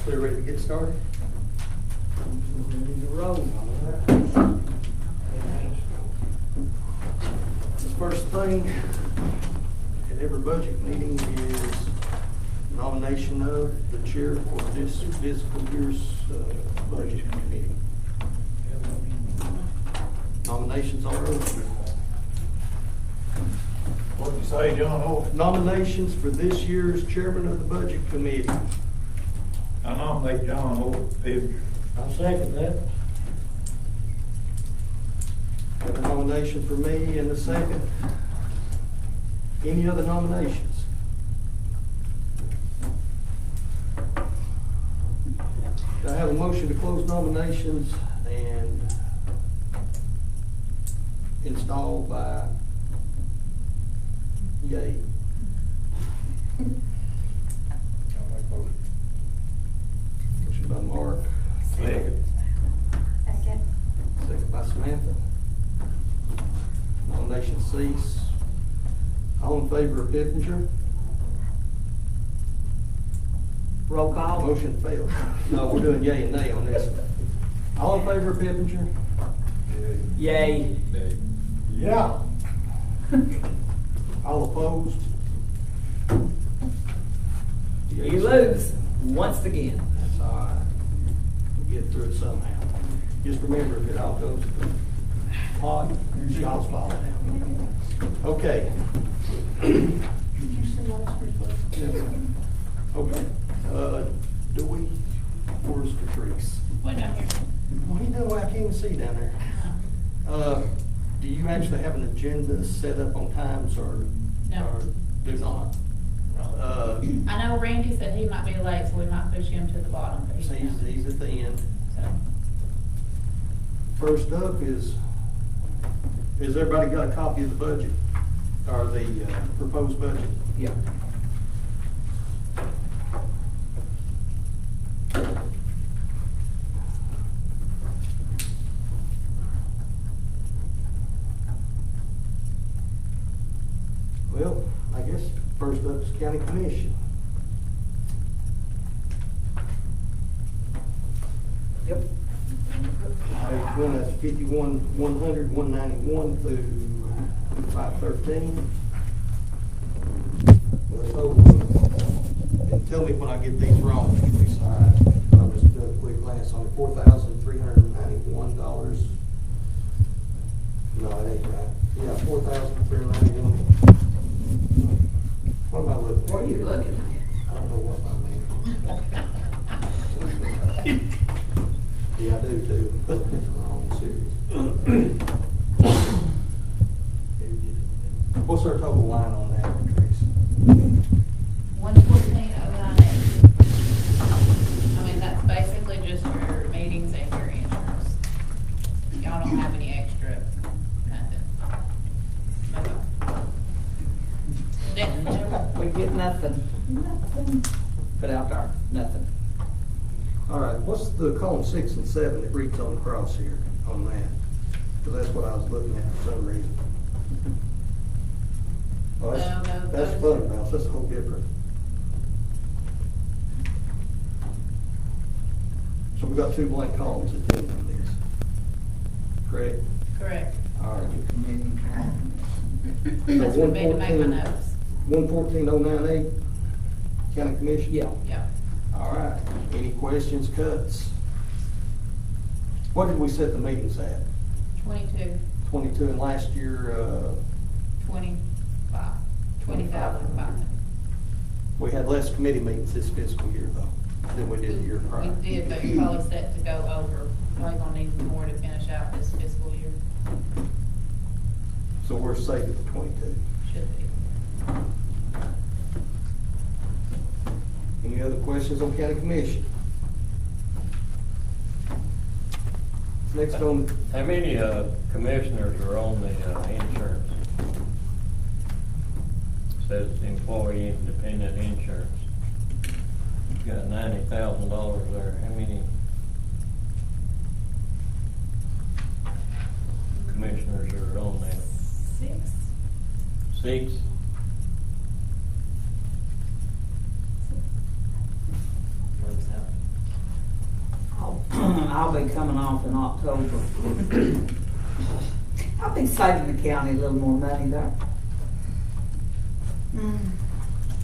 We're ready to get started. Ready to roll. The first thing at every budget meeting is nomination of the chair for this fiscal year's budget meeting. Nominations are open. What'd you say, John Holt? Nominations for this year's chairman of the budget committee. I nominate John Holt, Picture. I'll second that. Have a nomination for me and a second. Any other nominations? Do I have a motion to close nominations and install by yay? Motion by Mark. Second. Second. Second by Samantha. Nomination cease. All in favor of Pippinger? Roll call. Motion failed. No, we're doing yea and nay on this one. All in favor of Pippinger? Yay. Yeah. All opposed? You lose once again. That's all right. We'll get through it somehow. Just remember, if it all goes to the pot, y'all's fault. Okay. Okay. Dewey, where's Patrice? Way down here. Well, he doing what I can't even see down there. Do you actually have an agenda set up on times or? No. Or do not? I know Randy said he might be late, so we might push him to the bottom. But He's at the end. So, First up is everybody got a copy of the budget, or the proposed budget? Yeah. Well, I guess first up is county commission. Yep. Page one, that's 51, 100, 191 through 513. Well, the total, and tell me when I get these wrong, please. All right, I'll just do a quick glance on it. $4,391. No, it ain't right. Yeah, $4,391. What am I looking at? What are you looking I don't know what I mean. Yeah, I do too. Wrong, serious. What's our total line on that, Patrice? 114,098. I mean, that's basically just your meetings and your insurance. Y'all don't have any extra, nothing. We get nothing. Nothing. Put out there, nothing. All right, what's the column 6 and 7 that reads on the cross here on that? Because that's what I was looking at for some reason. Oh, No, that's those- fund balance, that's a whole different. So we got two blank columns at the end of this. Correct? Correct. All right. That's what made to make my notes. 114,098, county commission? Yeah. Yeah. All right, any questions, cuts? What did we set the meetings at? 22, 22, and last year, 25, 20,500. we had less committee meetings this fiscal year though, than we did the year prior. We did, but you're probably set to go over. Probably gonna need more to finish out this fiscal year. So we're safe at the 22. Should be. Any other questions on county commission? Next on, How many commissioners are on the insurance? Says employee independent insurance. You got $90,000 there. How many commissioners are on that? 6. 6? Believe so. I'll be coming off in October. I'll be saving the county a little more money there.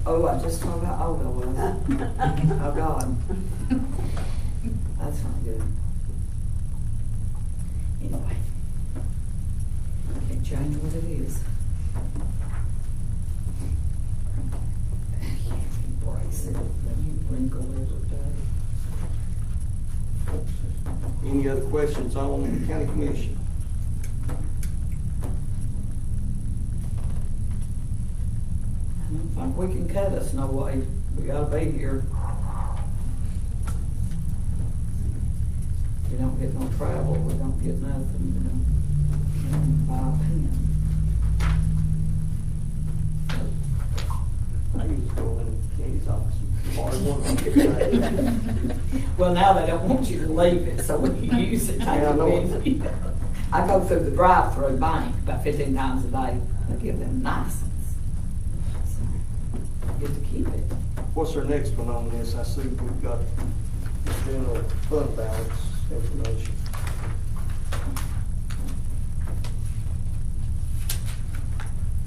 Oh, I just told how old I was. Oh, God. That's not good. Anyway. Can't change what it is. Embrace it. Let me wrinkle every day. Any other questions on the county commission? I don't think we can cut us no way. We gotta be here. We don't get no travel, we don't get nothing, we don't buy a pen. I used to go in Kenny's office. Hard work. Well, now they don't want you to leave it, so when you use it, take Yeah, I know. it. I go through the drive-through bank about 15 times a day. They give them license. So, get to keep it. What's our next one on this? I see we've got general fund balance information.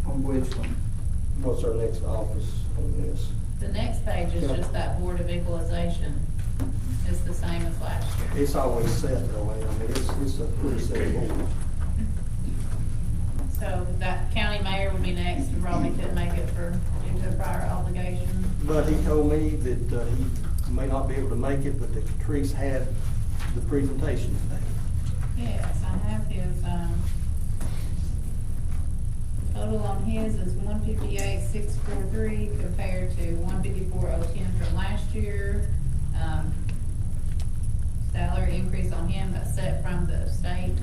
On which one? What's our next office on this? The next page is just that Board of Equalization. It's the same as last year. It's always set though, I mean, it's a pretty set board. So that county mayor would be next, and probably couldn't make it for, due to a prior obligation. But he told me that he may not be able to make it, but that Catrice had the presentation today. Yes, I have his, total on his is 158,643 compared to 154,010 from last year. Salary increase on him that's set from the state,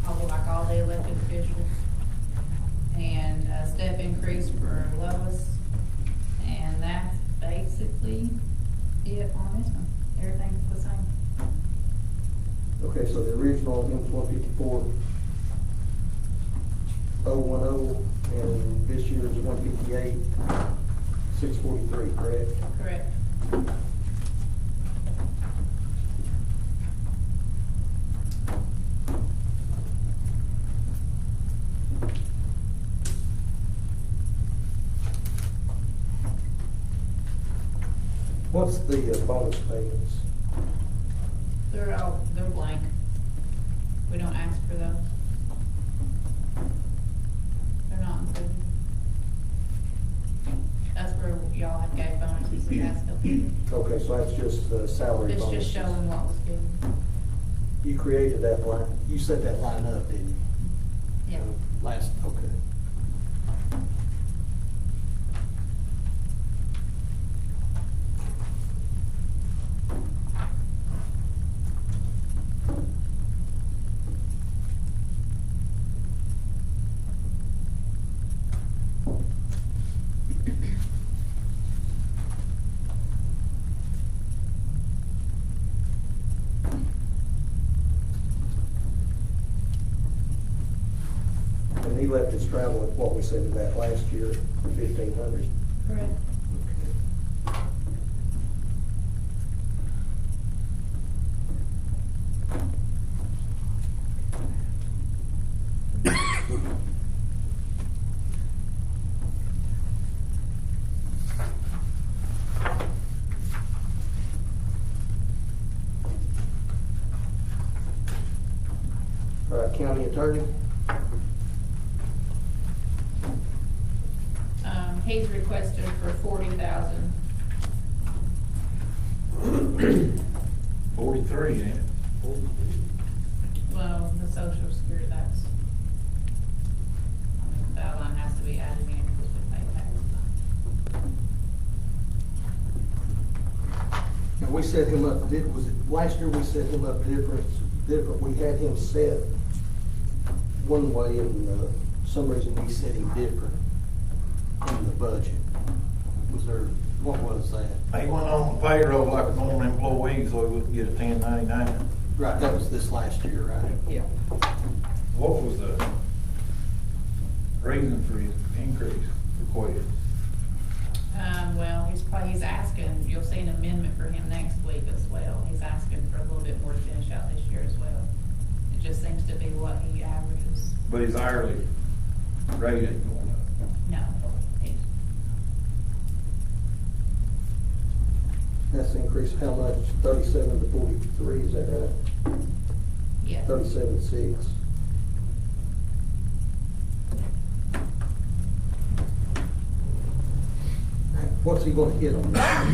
although like all the elected officials. And a step increase for Lois. And that's basically it on this one. Everything's the same. Okay, so the original on him was 154,010, and this year is 158,643, correct? Correct. What's the bonus payments? They're blank. We don't ask for those. They're not included. That's where y'all have gave bonuses the past couple of years. Okay, so that's just salary It's bonuses. just showing what was given. You created that line, you set that line up, didn't you? Yeah. Okay. And he left his travel at what we said in that last year, 1,500. Correct. All right, county attorney? He's requested for 40,000. 43, ain't it? Well, the social security, that's, I mean, that line has to be added in because we pay taxes. Now, we set him up, was it last year we set him up different, we had him set one way and some reason we set him different in the budget. Was there, what was that? He went on the payroll like a normal employee, so he wouldn't get a 1099. Right, that was this last year, right? Yeah. What was the reason for his increase request? Well, he's asking, you'll see an amendment for him next week as well. He's asking for a little bit more to finish out this just seems to be what he averages. But his hourly rate ain't going up. No, he- That's increased how much? 37 to 43, is that right? yeah. 37.6. What's he gonna hit on that?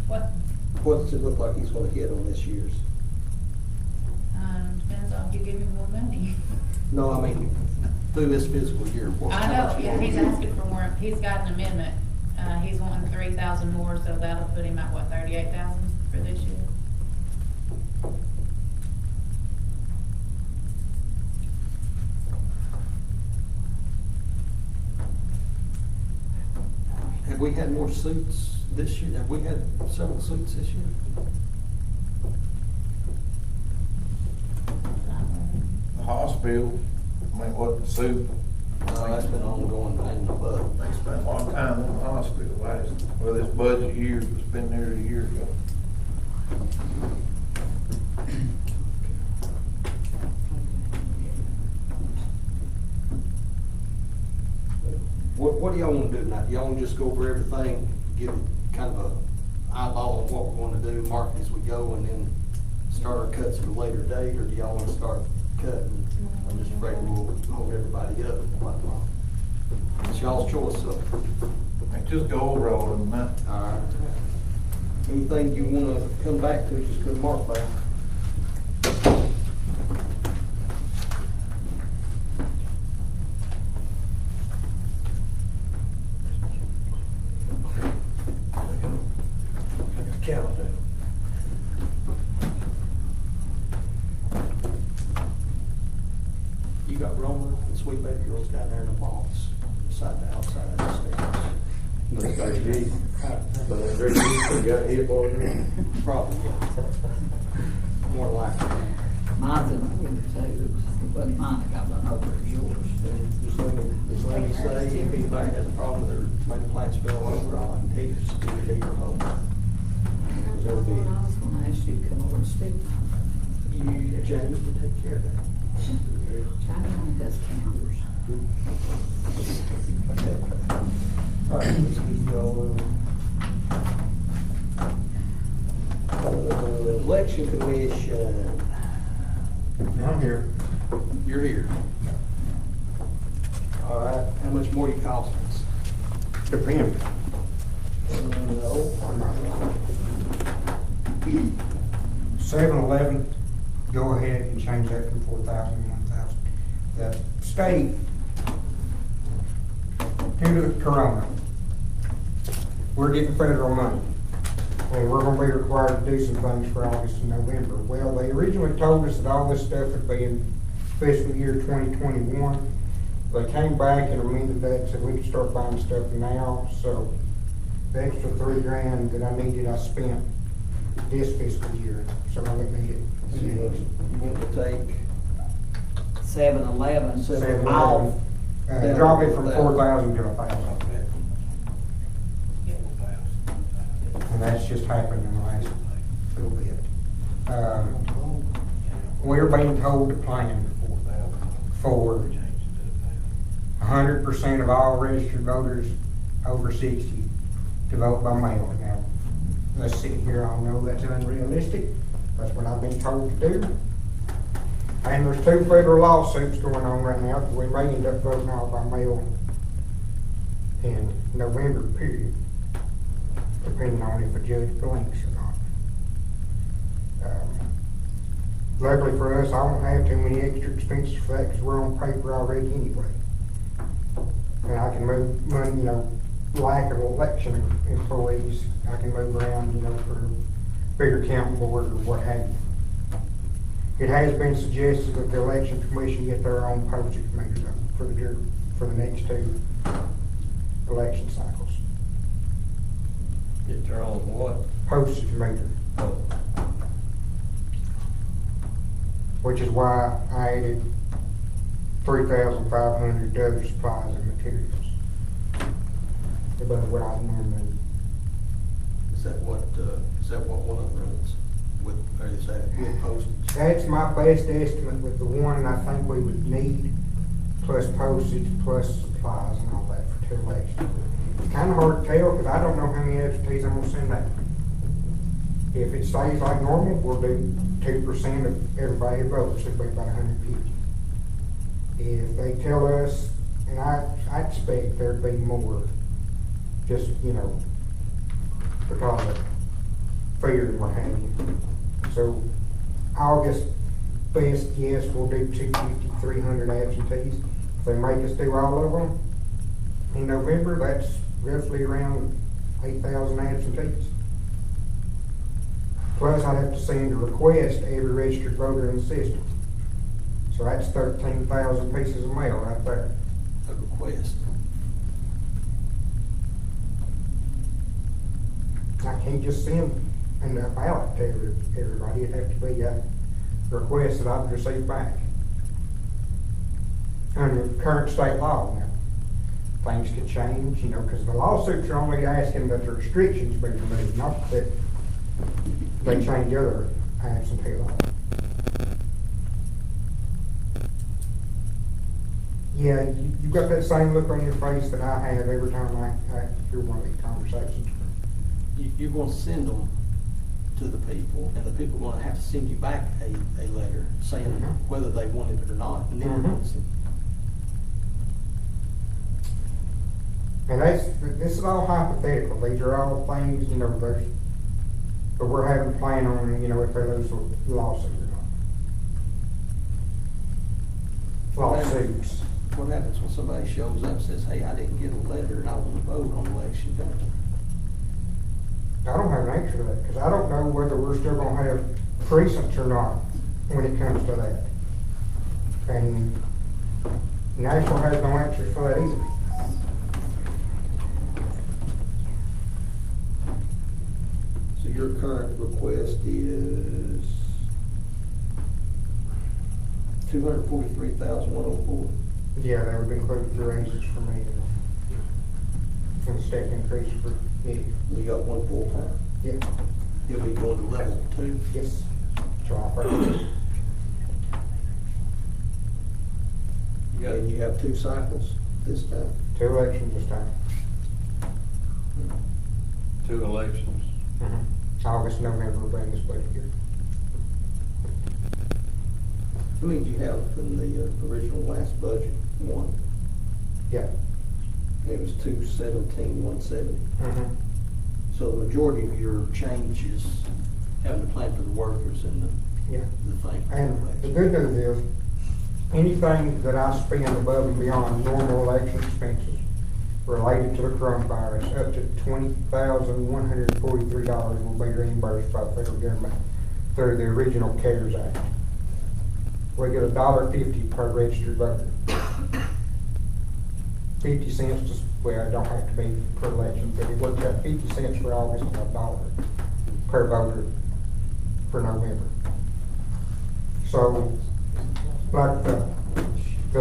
What, What does it look like he's gonna hit on this year's? depends on if you give me more money. No, I mean, through this fiscal year. I know, yeah, he's asking for more, he's got an amendment, he's wanting 3,000 more, so that'll put him at what, 38,000 for this year? Have we had more suits this year? Have we had several suits this year? The hospital, I mean, what the suit, No, that's been ongoing in the bud. they spent a lot of time in the hospital this budget year, it's been there a year ago. What do y'all wanna do tonight? Y'all wanna just go over everything, give it kind of a eyeball of what we're gonna do, mark it as we go, and then start our cuts at a later date, or do y'all wanna start cutting? I'm just afraid we'll hold everybody up. It's y'all's choice, so. And just go over all of them now. All right. Anything you wanna come back to, just put a mark back. Calendar. You got Roma and Sweet Baby Girls down there in the vaults, beside the outside of the stairs. Probably, yeah. More likely. Mine's in the winter too, it wasn't mine that got run over, it's yours. Does Lenny say if anybody has a problem with their main plants spill over, all I can tell you is to leave your home? Is there I be, was gonna ask you to come over and speak. you, James, to take care of that? China only does counters. Okay. All right, let's keep going. Election Commission, I'm here. you're here. All right, how much more do you cost us? Depends. No. 7-Eleven, go ahead and change that from 4,000 to 1,000. The state, due to the corona, we're getting federal money. And we're gonna be required to do some things for August and November. Well, they originally told us that all this stuff would be in fiscal year 2021. They came back and amended that, so we could start buying stuff now, so the extra $3,000 that I needed, I spent this fiscal year, so I let me You want to take 7-Eleven. 7-Eleven. Off. drop it from 4,000 to 1,000. And that's just happened in the last little bit. We're being told to plan for 100% of all registered voters over 60 to vote by mail. Now, let's sit here, I know that's unrealistic, that's what I've been told to do. And there's 2 federal lawsuits going on right now, we may end up voting all by mail in November, period, depending on if a judge blinks or not. Luckily for us, I won't have too many extra expenses for that because we're on paper already anyway. And I can move, lack of election employees, I can move around, for bigger county board or what have you. It has been suggested that the election commission get their own postage meter for the next 2 election cycles. Get their own what? Postage meter, Oh, which is why I added 3,500 to other supplies and materials above what I normally. Is that what one of them runs? with, or is that with postage? That's my best estimate with the one I think we would need, plus postage, plus supplies and all that for 2 elections. It's kinda hard to tell, cause I don't know how many absentees I'm gonna send out. If it stays like normal, we'll do 2% of everybody who votes, it'll be about 150. If they tell us, and I expect there'd be more, just, because of fear and what have you. So, August, best guess, we'll do 250, 300 absentees. If they make us do all of them, in November, that's roughly around 8,000 absentees. Plus, I'd have to send a request to every registered voter in the system. So that's 13,000 pieces of mail right there. A request. I can't just send a ballot to everybody. It'd have to be a request that I've received back. Under current state law now, things could change, because the lawsuits are only asking that the restrictions be removed, not that they change other absentee law. Yeah, you've got that same look on your face that I have every time I hear one of these conversations. You're gonna send them to the people, and the people are gonna have to send you back a letter saying whether they want it or not, and then you're gonna send. And this is all hypothetical. These are all things, but we're having to plan on, if they lose the lawsuit or not. Lawsuits. What happens when somebody shows up and says, hey, I didn't get a letter and I want to vote on election day? I don't have an answer to that, because I don't know whether we're still gonna have precincts or not when it comes to that. And Nashville has no answer for that either. So your current request is $243,104. Yeah, that would include the raises for me and the step increase for me. You got one full-time. Yeah, You'll be going to level 2. yes, July 1st. And you have 2 cycles this time. 2 elections this time. 2 elections. August, November, will bring this budget year. How many did you have in the original last budget? 1. Yeah. It was 217, 170. Mm-hmm. So the majority of your change is having to plan for the workers and Yeah. the thing. And the good news is, anything that I spend above and beyond normal election expenses related to the coronavirus, up to $20,143 will be reimbursed by the federal government through the original CARES Act. We get $1.50 per registered voter. 50 cents to, well, it don't have to be per election, but it works out 50 cents for August and $1 per voter for November. So, like the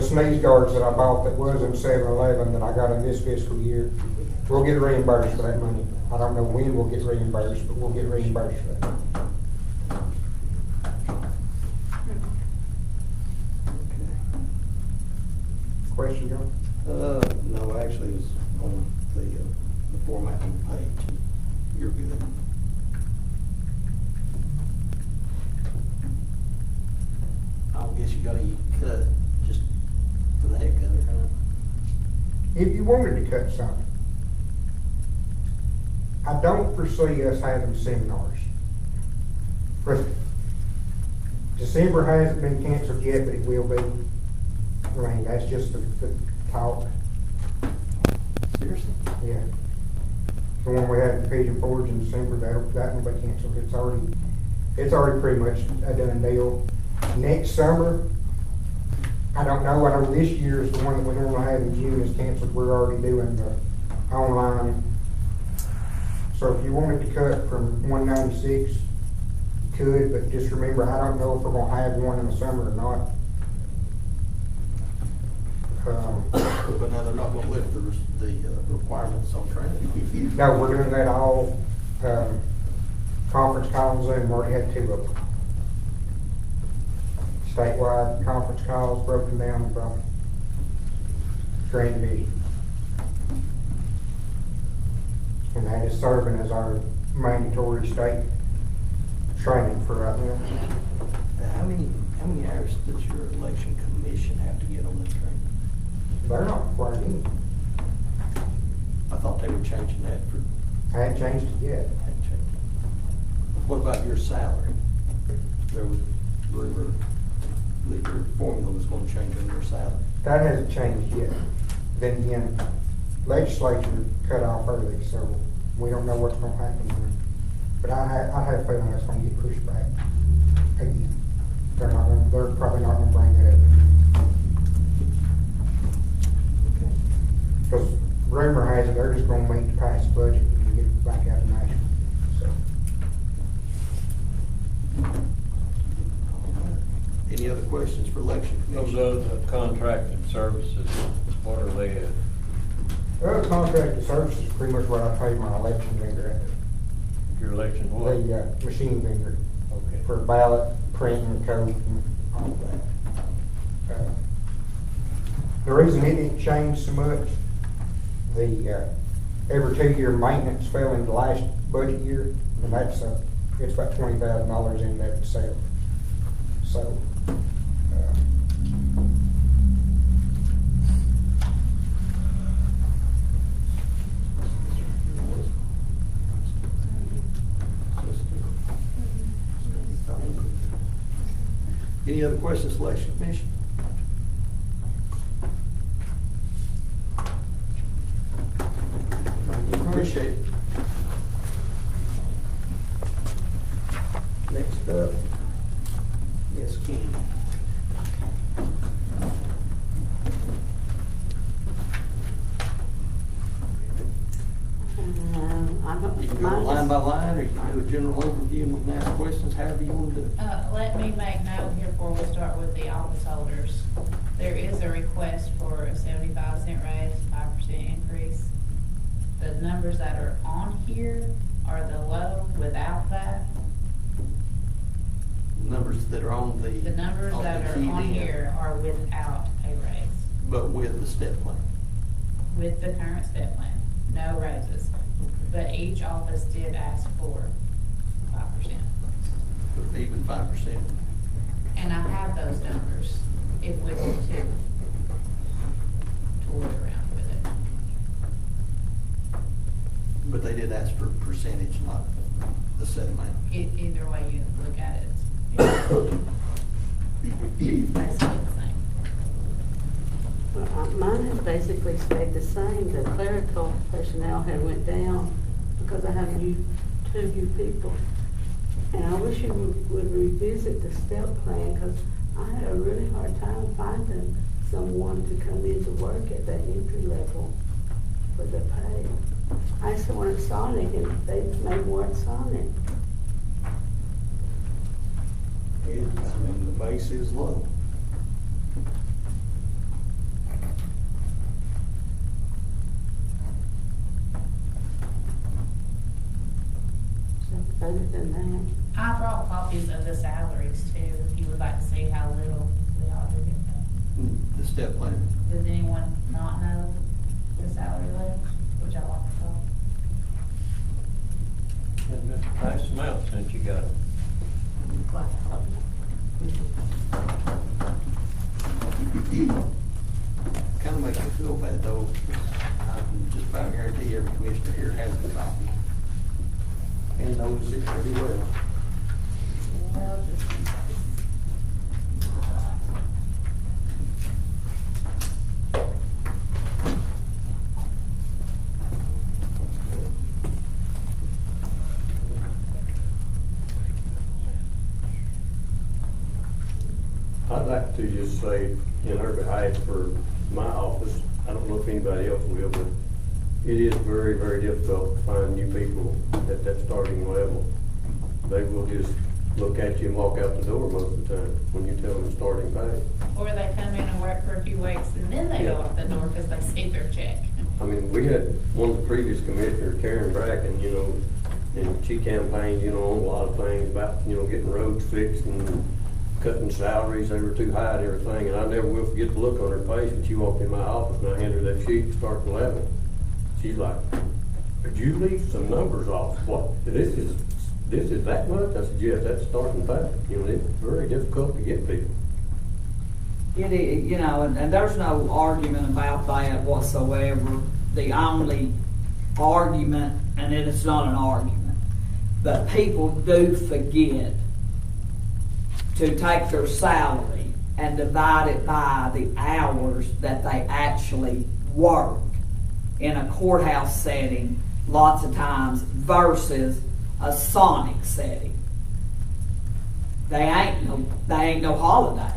sneeze guards that I bought that was in 7-Eleven that I got in this fiscal year, we'll get reimbursed for that money. I don't know when we'll get reimbursed, but we'll get reimbursed for that. Question, John? No, actually, it was on the formatting page. You're good. I guess you gotta cut just for the heck of it, huh? If you wanted to cut something, I don't foresee us having seminars. December hasn't been canceled yet, but it will be. I mean, that's just the talk. Seriously? Yeah. The one we had in Pigeon Forge in December, that will be canceled. It's already pretty much a done deal. Next summer, I don't know. I know this year's the one that we normally have in June is canceled. We're already doing the online. So if you wanted to cut from 196, you could, but just remember, I don't know if we're gonna have one in the summer or not. But now they're not gonna lift the requirements on training. No, we're doing that all, conference calls, Zoom already had 2 of them. Statewide conference calls broken down by Grand Division. And that is serving as our mandatory state training for right now. How many hours does your election commission have to get on this training? They're not required any. I thought they were changing that for, I hadn't changed it yet. hadn't changed. What about your salary? There was, rumor that your formula was gonna change on your salary. That hasn't changed yet. Then again, legislature cut off early, so we don't know what's gonna happen then. But I have a feeling it's gonna get pushed back. Again, they're probably not gonna bring that up. Okay. Because rumor has it, they're just gonna meet the past budget and get it back out of Nashville, so. Any other questions for election Those commission? other contracted services, what are they at? Well, contracted services is pretty much what I paid my election vendor at. Your election what? The machine vendor Okay. for ballot, printing, code, and all that. The reason it didn't change so much, the, every 2-year maintenance fell into last budget year, and that's, it's about $20,000 in there itself. So, Any other questions, election commission? Appreciate it. Next up, Ms. King. I don't, You can go line by line, or you can do a general overview and ask questions, however you want to do it. Let me make note here before we start with the office holders. There is a request for a 75-cent raise, 5% increase. The numbers that are on here are the low without that. Numbers that are on the. The numbers on the that are on TV, here are without a raise, But with the step plan. with the current step plan, no raises. But each office did ask for 5%. Even 5%. And I have those numbers if we want to toy around with it. But they did ask for percentage, not the set amount. Either way you look at it, it's basically the same. well, mine has basically stayed the same. The clerical personnel had went down because I have two new people. And I wish you would revisit the step plan, because I had a really hard time finding someone to come into work at that entry level for the pay. I saw one at Sonic, and they made more at Sonic. I mean, the base is low. So other than that, I brought copies of the salaries too, if you would like to see how little we all do get paid. The step plan. Does anyone not know the salary levels? Would y'all like to talk? And just pass them out since you got them. Kind of makes me feel bad though. I can just about guarantee every commissioner here has a copy. And knows it pretty well. I'd like to just say in her behalf for my office, I don't know if anybody else will, but it is very, very difficult to find new people at that starting level. They will just look at you and walk out the door most of the time when you tell them starting pay. Or they come in and work for a few weeks and then they go out the door because they see their check. I mean, we had one of the previous commissioners, Karen Bracken, you know, And she campaigned, you know, on a lot of things about, you know, getting roads fixed and cutting salaries, they were too high and everything, and I never will forget the look on her face when she walked in my office and I handed her that sheet to start the level. She's like, "Could you leave some numbers off? What, this is that much?" I said, "Yes, that's starting pay." You know, it's very difficult to get people. It is, you know, and there's no argument about that whatsoever. The only argument, and it is not an argument, but people do forget to take their salary and divide it by the hours that they actually work in a courthouse setting lots of times versus a sonic setting. They ain't no holidays.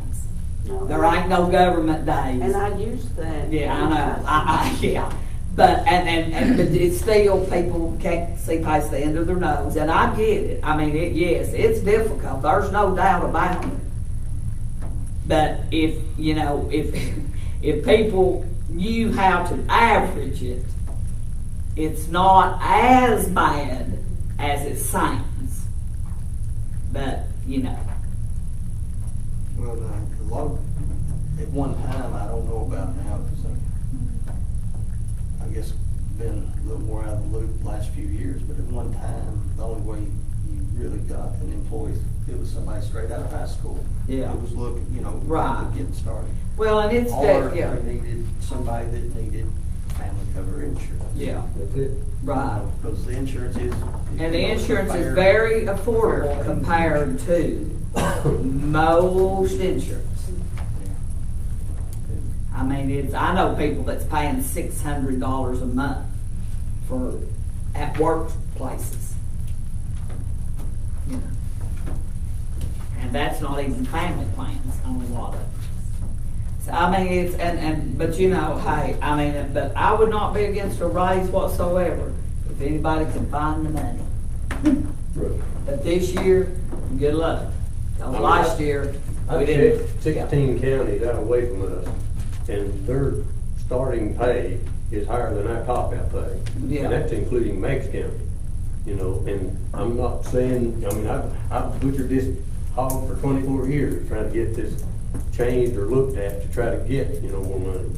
No. There ain't no government days. And I used that. Yeah, I know. Yeah. But but it's still, people can't see past the end of their nose, and I get it. I mean, yes, it's difficult. There's no doubt about it. But if you know, if people knew how to average it, it's not as bad as it sounds. But you know. Well, a lot of, at one time, I don't know about now, because I guess been a little more out of the loop the last few years, but at one time, the only way you really got an employee, it was somebody straight out of high school. Yeah. It was looking, you know, Right. getting started. Well, and it's Or that, yeah. they needed somebody that needed family cover insurance. Yeah. That's it. Right. Because the insurance is. And the you know, insurance fair- is very affordable compared to most insurance. I mean, I know people that's paying $600 a month at workplaces. You know. And that's not even family plans on a lot of it. So, I mean, it's, but you know, hey, I mean, but I would not be against a raise whatsoever if anybody can find the money. Right. But this year, good luck. 'Cause last year, we I didn't. checked 16 counties out away from us, and their starting pay is higher than our top-out pay. Yeah. And that's including Meigs County, you know, and I'm not saying, I mean, I've butchered this hog for 24 years trying to get this changed or looked at to try to get, you know, more money.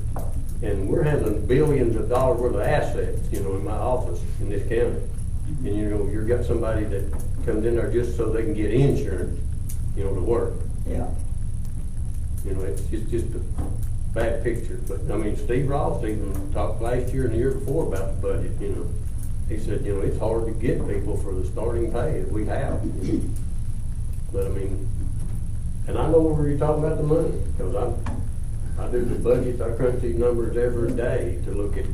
And we're handling billions of dollars worth of assets, you know, in my office in this county. And, you know, you've got somebody that comes in there just so they can get insurance, you know, to work. Yeah. You know, it's just a bad picture. But, I mean, Steve Ross even talked last year and the year before about the budget, you know. He said, you know, it's hard to get people for the starting pay that we have. But, I mean, and I know where you're talking about the money, because I do the budgets, I crunch these numbers every day to look at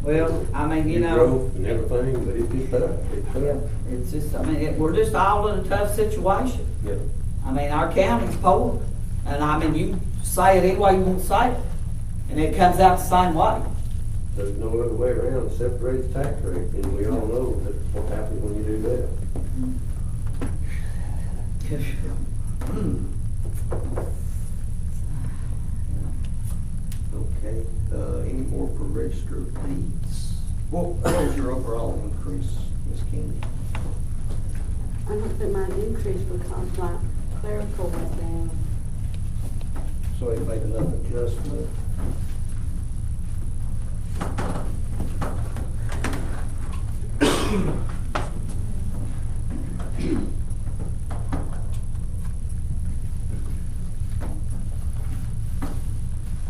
Well, I mean, you the know. growth and everything, but it's just tough. It's Yeah, tough. it's just, I mean, we're just all in a tough situation. Yeah. I mean, our county's poor, and I mean, you say it any way you want to say it, and it comes out the same way. There's no other way around to separate the tax rate, and we all know that what happens when you do that. Okay, any more for register of deeds? What was your overall increase, Ms. Candy? I don't think mine increased because my clerical went down. So it made enough adjustment.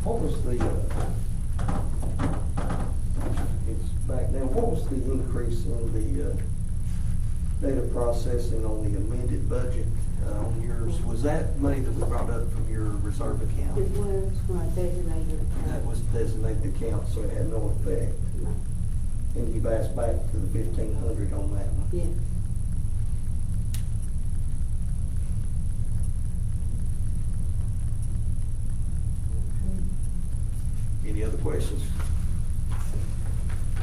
What was the, it's back now, what was the increase in the data processing on the amended budget on yours? Was that money that was brought up from your reserve It account? was when I designated That account. was designated account, so it had no effect. No. And you've asked back to the 1,500 on that one. Yes. Any other questions?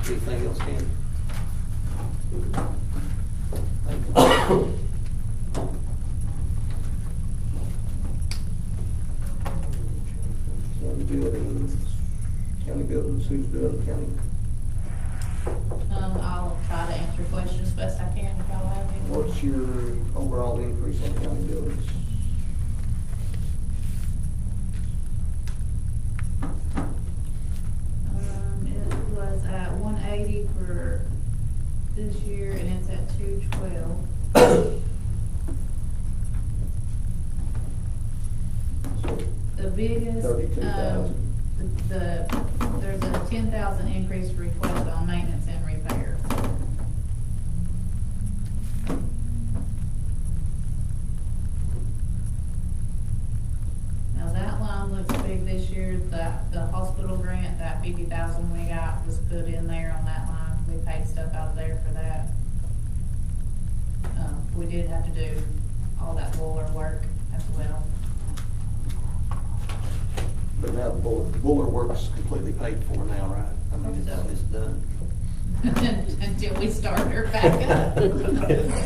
Anything else, Ken? County buildings, who's doing county? I'll try to answer questions best I can. What's your overall increase on county buildings? It was at 180 for this year, and it's at 212. So The biggest, 32,000. there's a 10,000 increase request on maintenance and repairs. Now, that line looks big this year, the hospital grant, that 50,000 we got was put in there on that line, we paid stuff out of there for that. We did have to do all that boiler work as well. But now the boiler work's completely paid for now, right? I mean, it's done. Until we start her back up.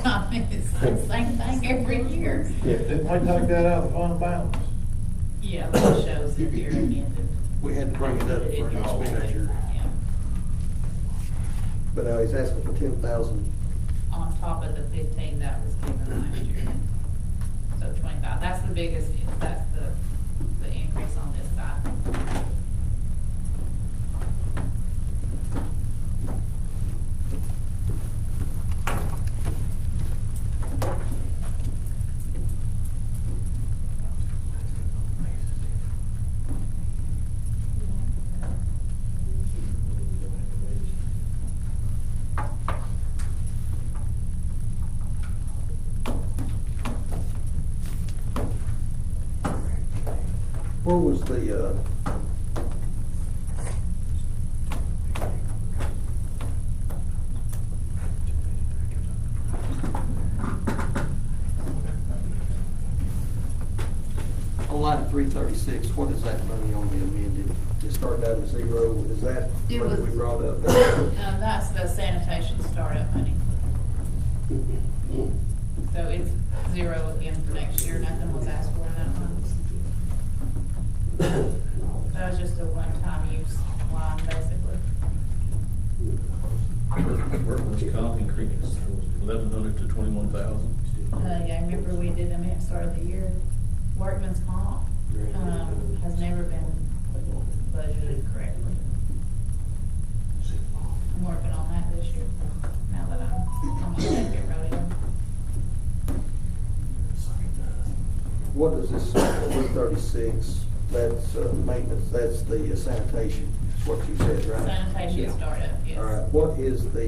I mean, it's the same thing every year. Didn't we take that out of the fund balance? Yeah, but it shows it here again. We had to bring it up for an expenditure, Yeah, but now he's asking for 10,000. on top of the 15 that was given last year. So 25, that's the biggest, that's the increase on this side. Where was the, on line 336, what is that money on the amended? It started out at 0, is that It what we was- brought up? That's the sanitation startup money. So it's 0 again for next year, nothing was asked for in that one. That was just a one-time use line, basically. Workman's comp increase from 1,100 to 21,000. Yeah, remember we did them at the start of the year. Workman's comp, has never been budgeted correctly. I'm working on that this year, now that I'm gonna take it rodeo. What is this 336? That's maintenance, that's the sanitation, is what you said, right? Sanitation Yeah. startup, yes. All right, what is the,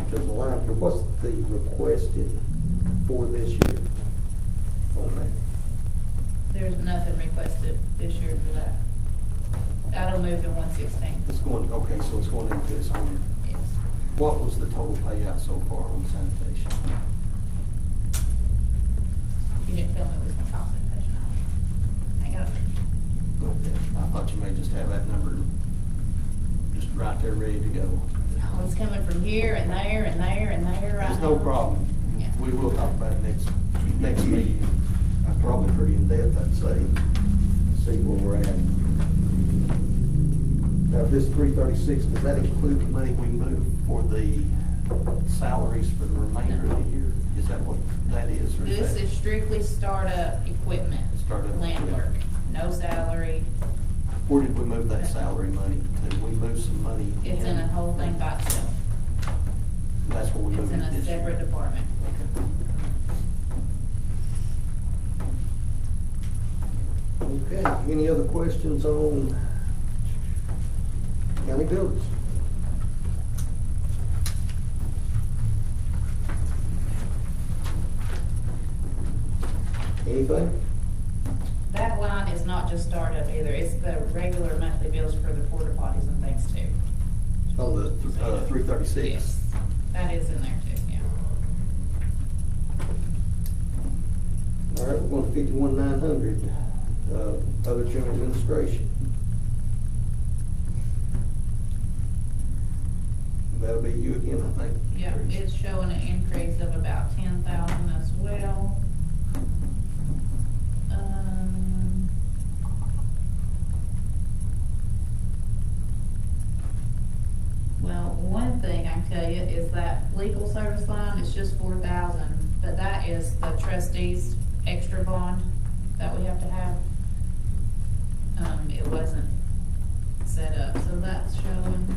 there's a line here, what's the requested for this year on that? There's nothing requested this year for that. That'll move to 116, It's going, okay, so it's going into this one. yes. What was the total payout so far on sanitation? You didn't tell me it was gonna cost sanitation. Hang on. Okay, I thought you may just have that number just right there ready to go. Oh, it's coming from here and there and there and there right There's now. no problem. Yeah. We will talk about it next meeting. Probably pretty in depth, I'd say. See where we're at. Now, this 336, does that include the money we move for the salaries for the remainder of the year? Is that what that is? Or This that is strictly startup equipment. Startup Land equipment. work, no salary. Where did we move that salary money to? We moved some money. It's in a whole thing by itself. That's where we It's moved in it a this year. separate department. Okay, any other questions on county buildings? Anything? That line is not just startup either, it's the regular monthly bills for the porta potties and things too. On the 336? Yes, that is in there too, yeah. All right, we're going to 51,900, other general administration. That'll be you again, I think. Yeah, it's showing an increase of about 10,000 as well. Well, one thing I can tell you is that legal service line, it's just 4,000, but that is the trustees' extra bond that we have to have. It wasn't set up, so that's showing.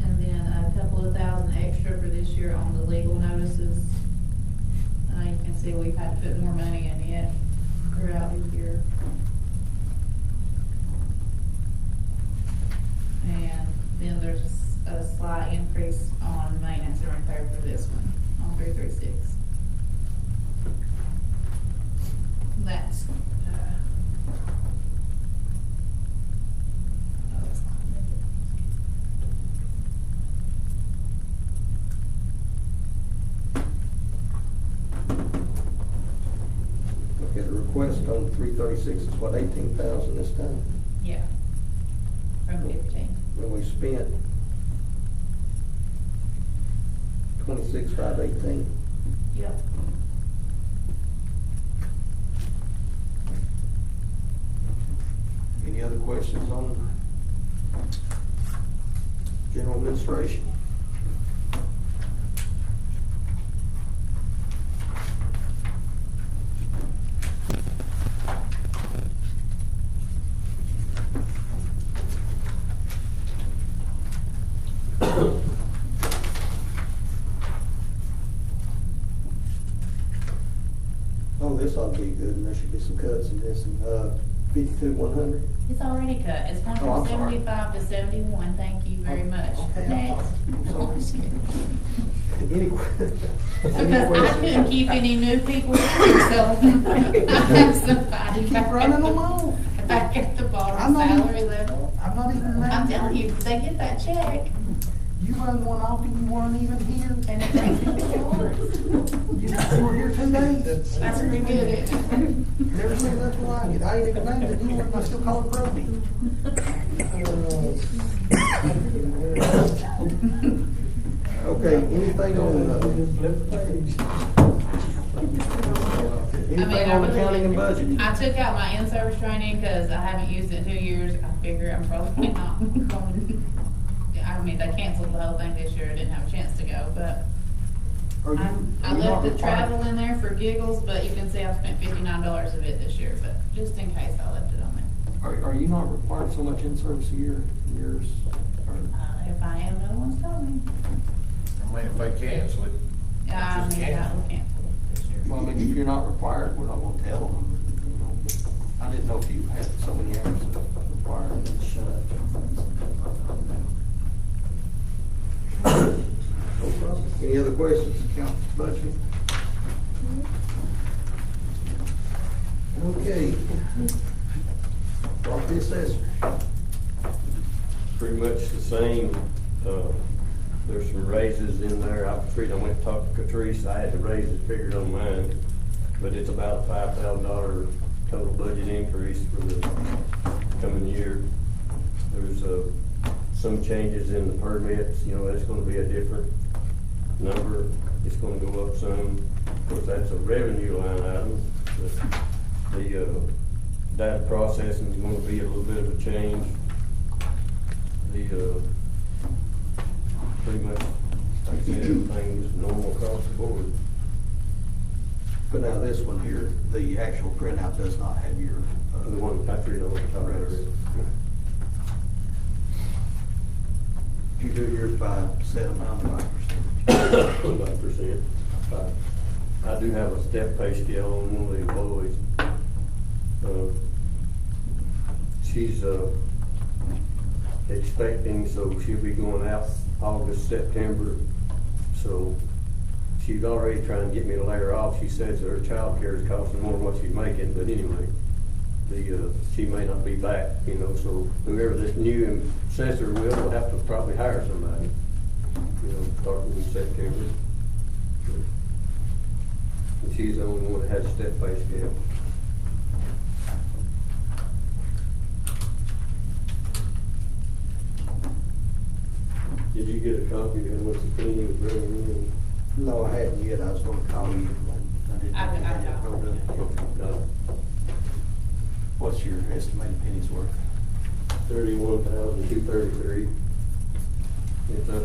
And then a couple of thousand extra for this year on the legal notices. You can see we've had to put more money in it throughout the year. And then there's a slight increase on maintenance and repair for this one, on 336. That's, Okay, the request on 336 is what, 18,000 this time? yeah, from 15. When we spent 26,518. Yep. Any other questions on general administration? Oh, this ought to be good, and there should be some cuts in this, and 52,100. It's already cut. It's gone Oh, I'm from sorry. 75 to 71. Thank you very much. Okay, Next. I'm sorry. Anyway. Because I couldn't keep any new people here, so I have somebody Keep running them off. back at the I'm bottom not even- salary level. I'm not even I'm mad. telling you, they get that check You run one off and you weren't even here. and it takes them hours. You were here 2 days. That's pretty good, isn't it? Never seen nothing like it. I ain't even named it anymore, and I still call it Brody. Okay, anything on, anything on accounting and budget? I took out my in-service training because I haven't used it in 2 years. I figure I'm probably not going, I mean, they canceled the whole thing this year. I didn't have a chance to go, but Are you- I are you left not the required- travel in there for giggles, but you can see I spent $59 of it this year, but just in case I left it on there. Are you not required so much in-service a year in yours? Or- If I am, no one's told me. I mean, if they cancel it. I just mean, cancel. I will cancel it this year. Well, I mean, if you're not required, we're not gonna tell them, you know, but I didn't know if you had so many hours that required and then shut. No problem. Any other questions, council budget? Okay. Property assessor. Pretty much the same. There's some raises in there. I went to talk to Catrice. I had the raises figured on mine, but it's about a $5,000 total budget increase for the coming year. There's some changes in the permits. You know, it's going to be a different number. It's going to go up some. Of course, that's a revenue line item. But the data processing is going to be a little bit of a change. The pretty much, like I said, everything is normal across the board. But now this one here, the actual printout does not have your. The one Patrick on the top of it. You do yours by set amount of 5%. 5%. I do have a step pay scale on one of the employees. She's expecting, so she'll be going out August, September. So she's already trying to get me to lay her off. She says her child care is costing more than what she's making, but anyway, she may not be back, you know, so whoever this new assessor will have to probably hire somebody, you know, starting in September. And she's the only one that has a step pay scale. Did you get a copy of how much the penny was bringing in? No, I hadn't yet, I was gonna call you. I didn't. I've got What's your estimated pennies worth? 31,233. It's up,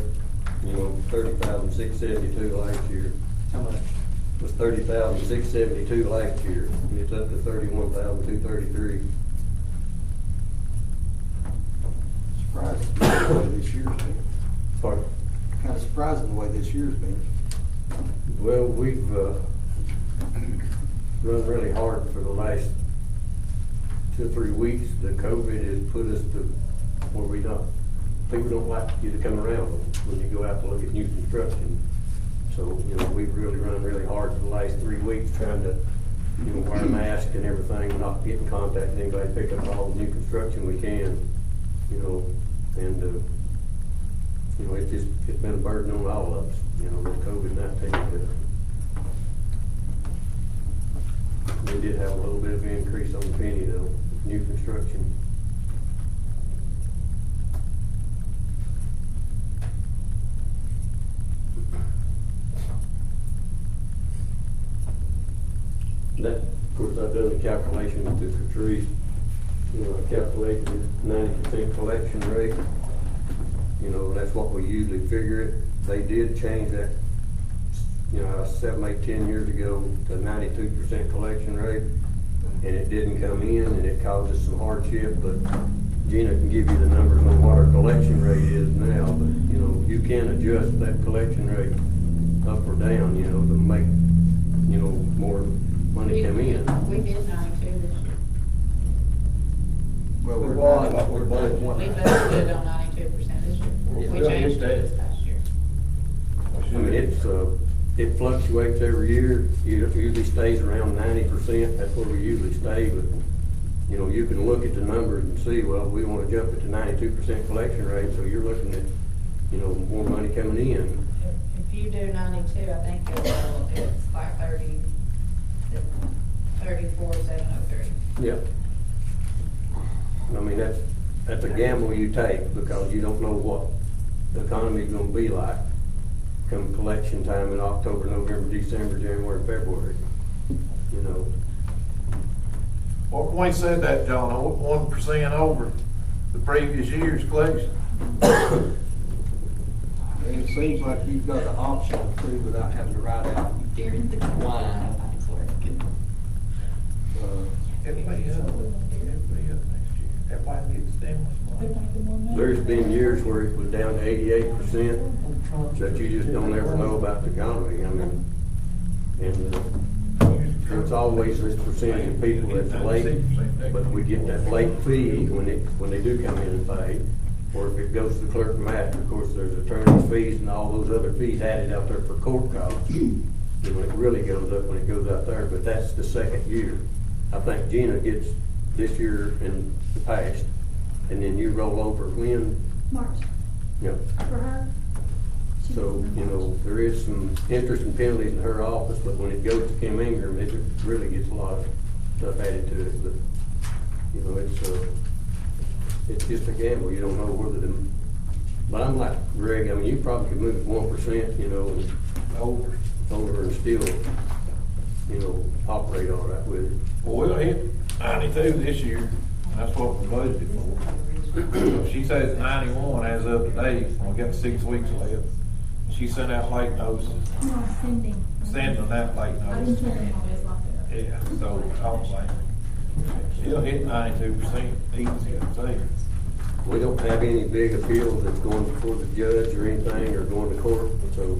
30,672 last year. How much? It was 30,672 last year, and it's up to 31,233. Surprising the way this year's been. Pardon? Kind of surprising the way this year's been. Well, we've run really hard for the last 2 or 3 weeks. The COVID has put us to where people don't like you to come around when you go out to look at new construction. So, we've really run really hard for the last 3 weeks trying to, wear a mask and everything, not get in contact with anybody, pick up all the new construction we can, and it's been a burden on all of us, with COVID-19. We did have a little bit of an increase on the penny though, new construction. That, of course, I've done the calculation with the Patrice. I calculated 90% collection rate. That's what we usually figure it. They did change that, 7, 8, 10 years ago to 92% collection rate, and it didn't come in, and it caused us some hardship. But Gina can give you the numbers on what our collection rate is now. But you can adjust that collection rate up or down, to make more money come in. We did 92 this year. Well, We we're won. not, we're both We one. budgeted on 92% this year. We changed it this past year. I mean, it fluctuates every year. It usually stays around 90%. That's where we usually stay. But, you can look at the numbers and see, well, we want to jump it to 92% collection rate. So you're looking at, more money coming in. If you do 92, I think it's like 34,703. Yeah. I mean, that's a gamble you take because you don't know what the economy's gonna be like come collection time in October, November, December, January, February, Well, when we said that, John, 1% over the previous year's collection. And it seems like you've got an option too without having to write out During the line. It'll be up next year. Everybody gets stimulus money. There's been years where it was down to 88%, that you just don't ever know about the economy. I mean, and there's always this percentage of people that's late, but we get that late fee when they do come in and pay. Or if it goes to the clerk and master, of course, there's attorney's fees and all those other fees added out there for court costs. And when it really goes up, when it goes out there, but that's the second year. I think Gina gets this year and the past, and then you roll over when? March, Yeah. for her. So, there is some interest and penalties in her office, but when it goes to Kim Ingram, it really gets a lot of stuff added to it. But, it's just a gamble. You don't know whether to, but I'm like Greg, I mean, you probably could move it 1%, and over and still, operate all right with it. Well, we'll hit 92 this year, and that's what we budgeted for. She says 91 as of today, and we got 6 weeks left. She sent out late notices, No, sending out late I didn't notices. tell them all this like that. Yeah, so I don't blame her. She'll hit 92% easy, I'd say. We don't have any big appeals that's going before the judge or anything, or going to court, so,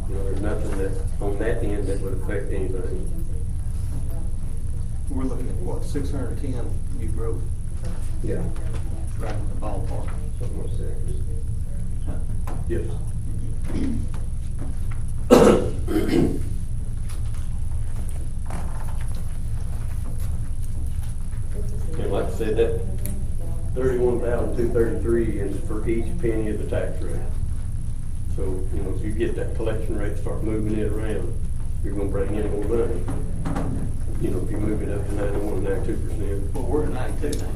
there's nothing that, on that end, that would affect anything. We're looking at what, 610 new growth, Yeah. right in the ballpark. Something like that. Yes. And like I said, that 31,233 is for each penny of the tax rate. So, if you get that collection rate, start moving it around, you're gonna bring in more money. If you move it up to 91, 92%. Well, we're at 92 now.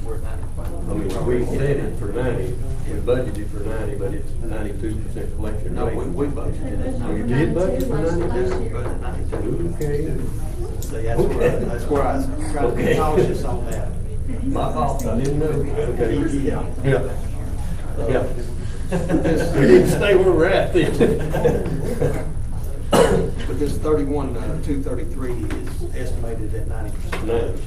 we're at 95. I mean, we set it for 90, we budgeted for 90, but it's 92% collection No, rate. we budgeted it. We did budget for 92? Budgeted 92. Okay. See, that's where I was trying to be Okay. cautious on that. My fault, I didn't know. Okay. Yeah. Yeah. Yeah. We didn't stay where we're at then. But this 233 is estimated at 90%.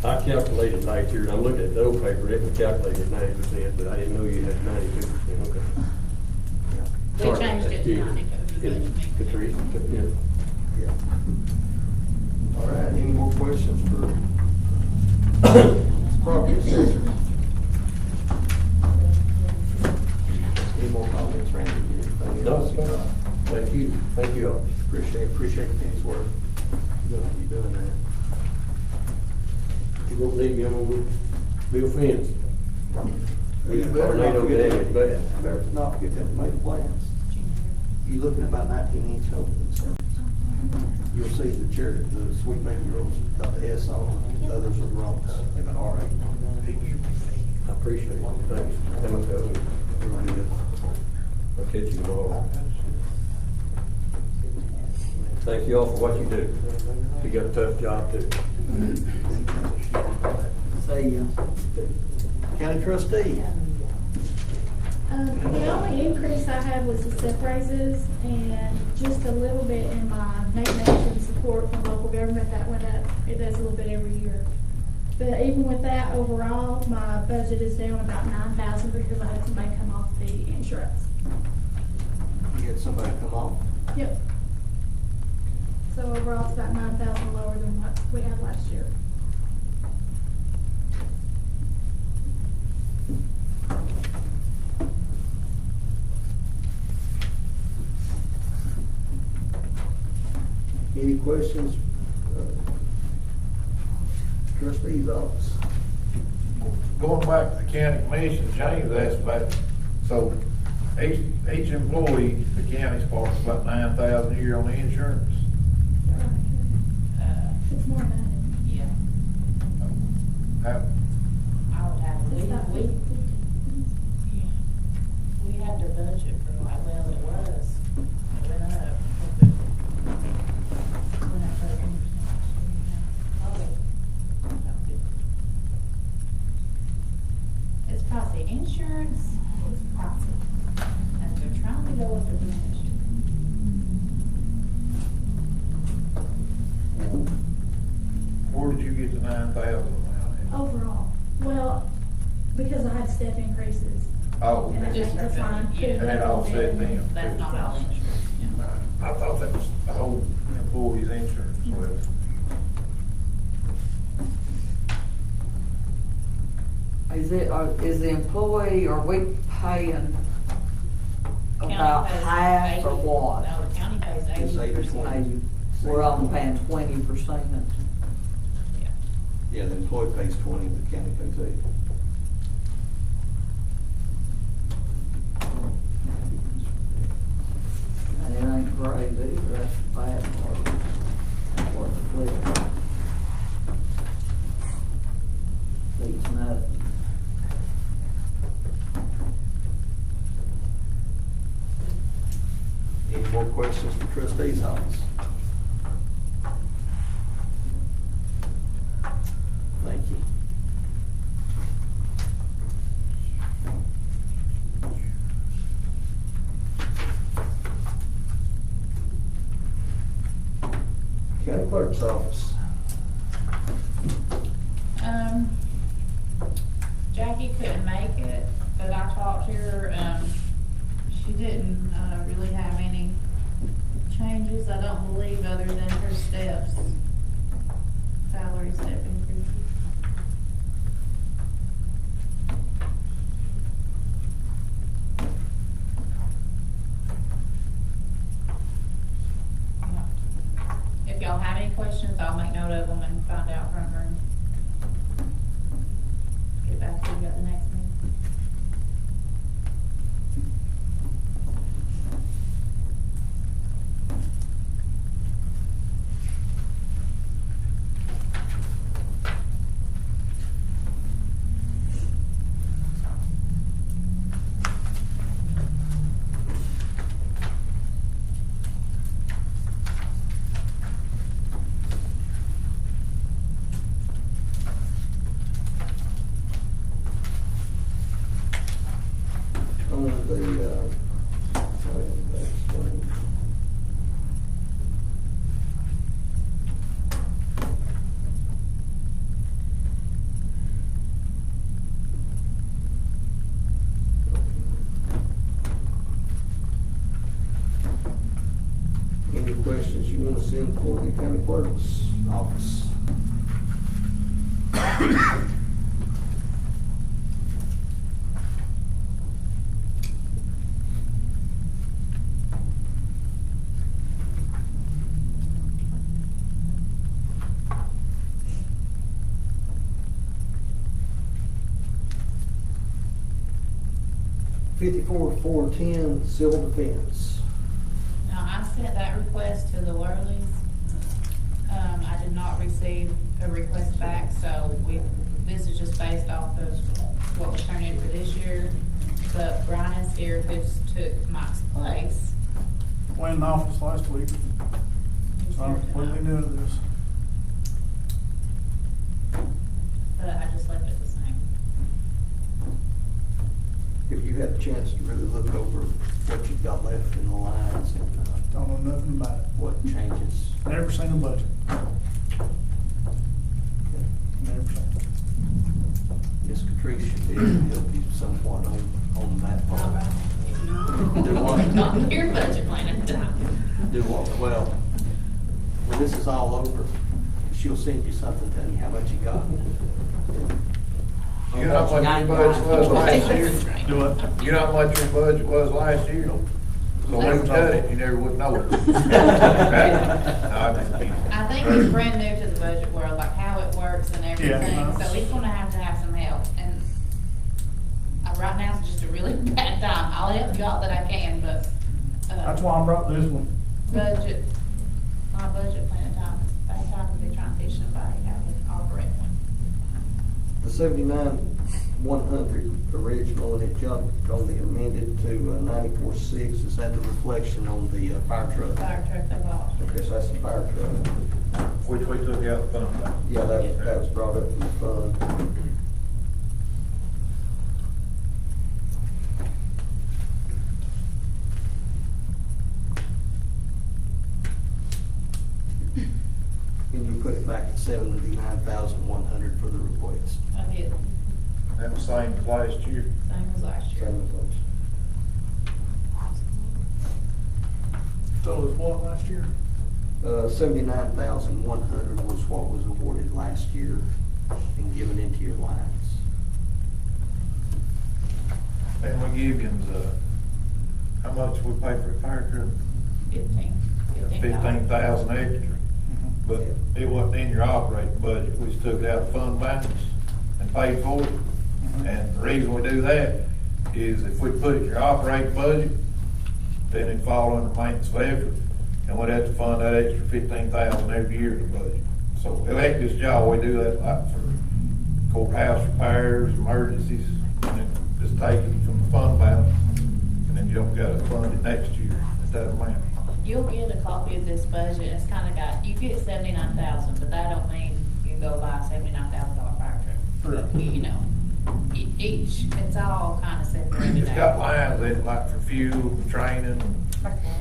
I calculated last year, and I looked at the old paper, it was calculated 90%, but I didn't know you had 92%, okay. We Sorry, changed it to yeah. 92. Yeah, Catrice, yeah. Yeah. All right, any more questions for property assessor? Any more comments, Randy? Anything No, else you got? thank you all. Appreciate Kenny's work. You doing that. You won't need me, I'm gonna build fence. You better not Tornado forget damage, but better not forget them made plans. You looking at about 19-inch openings. You'll see the chair, the Sweet Baby Rolls got the S on them, the others are the wrongs. They've got R8. I appreciate it, thanks. Real good. I'll catch you tomorrow. Thank you all for what you do. You got a tough job too. See ya. County trustee. The only increase I had was the step raises and just a little bit in my maintenance and support from local government that went up. It does a little bit every year. But even with that, overall, my budget is down about 9,000 because I had somebody come off the insurance. You had somebody come off. Yep. So overall, it's about 9,000 lower than what we had last year. Any questions? Trustee's office. Going back to the county commission, James asked about, so each employee, the county's part is about 9,000 a year on the insurance. It's more than Yeah, How, I would have, that. It's about we had to budget for like, well, it was, it went up. Went up 13%. It's pricey, insurance is pricey, and they're trying to go with the benefit. where did you get the 9,000? Overall, well, because I had step increases. Oh, And I okay. think that's fine. And it offset them. That's not all insurance. I thought that was the whole employee's insurance, well. Is the employee, are we paying about County pays half or 80. what? No, the county pays It's 80%. 80/20. We're only paying 20%. Yeah. Yeah, the employee pays 20, the county pays 80. And it ain't great either, that's the bad part. That's what the flip. Beats nothing. Any more questions for trustee's office? Thank you. County clerk's office. Jackie couldn't make it, but I talked to her, she didn't, really have any changes, I don't believe, other than her steps, salary step increases. If y'all have any questions, I'll make note of them and find out from her. Get back to you at the next meeting. any questions you want to send for the county clerk's office? $54,410 civil defense. Now, I sent that request to the Worleys. I did not receive a request back, so this is just based off of what was turned in for this year. But Brian is here, who took Mike's place. Went in the office last week, He's so I'm here completely tonight. new to this. But I just left it the same. If you had a chance to really look over what you've got left in the lines and Don't know nothing about it. what changes. Never seen a budget. Never seen it. Ms. Catrice should be able to help you somewhat on that All part. right. Do what? Not your budget plan at the time. Do what? Well, when this is all over, she'll send you something telling you how much you got. You know how much your budget was last year? Do what? You know how much your budget was last year? So when we cut it, you never would know it. Okay? No, I'm just kidding. I think he's brand new to the budget world, like how it works and everything, Yeah. so he's gonna have to have some help, and right now it's just a really bad time. I'll help you out that I can, but, That's why I brought this one. budget, my budget plan time, bad time to be trying to teach somebody how to operate one. The 79,100 original, and it jumped on the amended to 94,600. Is that the reflection on the fire truck? Fire truck they bought. Okay, so that's the fire truck. Which we took out the fund. Yeah, that was brought up from the fund. And you put it back at 79,100 for the request. I did, That was same as last year. same as last year. Same as those. So it was what last year? 79,100 was what was awarded last year and given into your lines. And we give you how much we pay for a fire truck? 15,000 extra. But it wasn't in your operating budget. We just took it out of fund balance and paid for it. And the reason we do that is if we put it in your operating budget, then it'd fall under maintenance of effort. And we'd have to fund that extra 15,000 every year in the budget. So elected job, we do that like for courthouse repairs, emergencies, and then just take it from the fund balance. And then you don't gotta fund it next year at that amount. You'll get a copy of this budget, it's kinda got, you get 79,000, but that don't mean you can go buy a $79,000 fire truck. Right. You know, each, it's all kinda separated It's got out. lines in it like for fuel, training,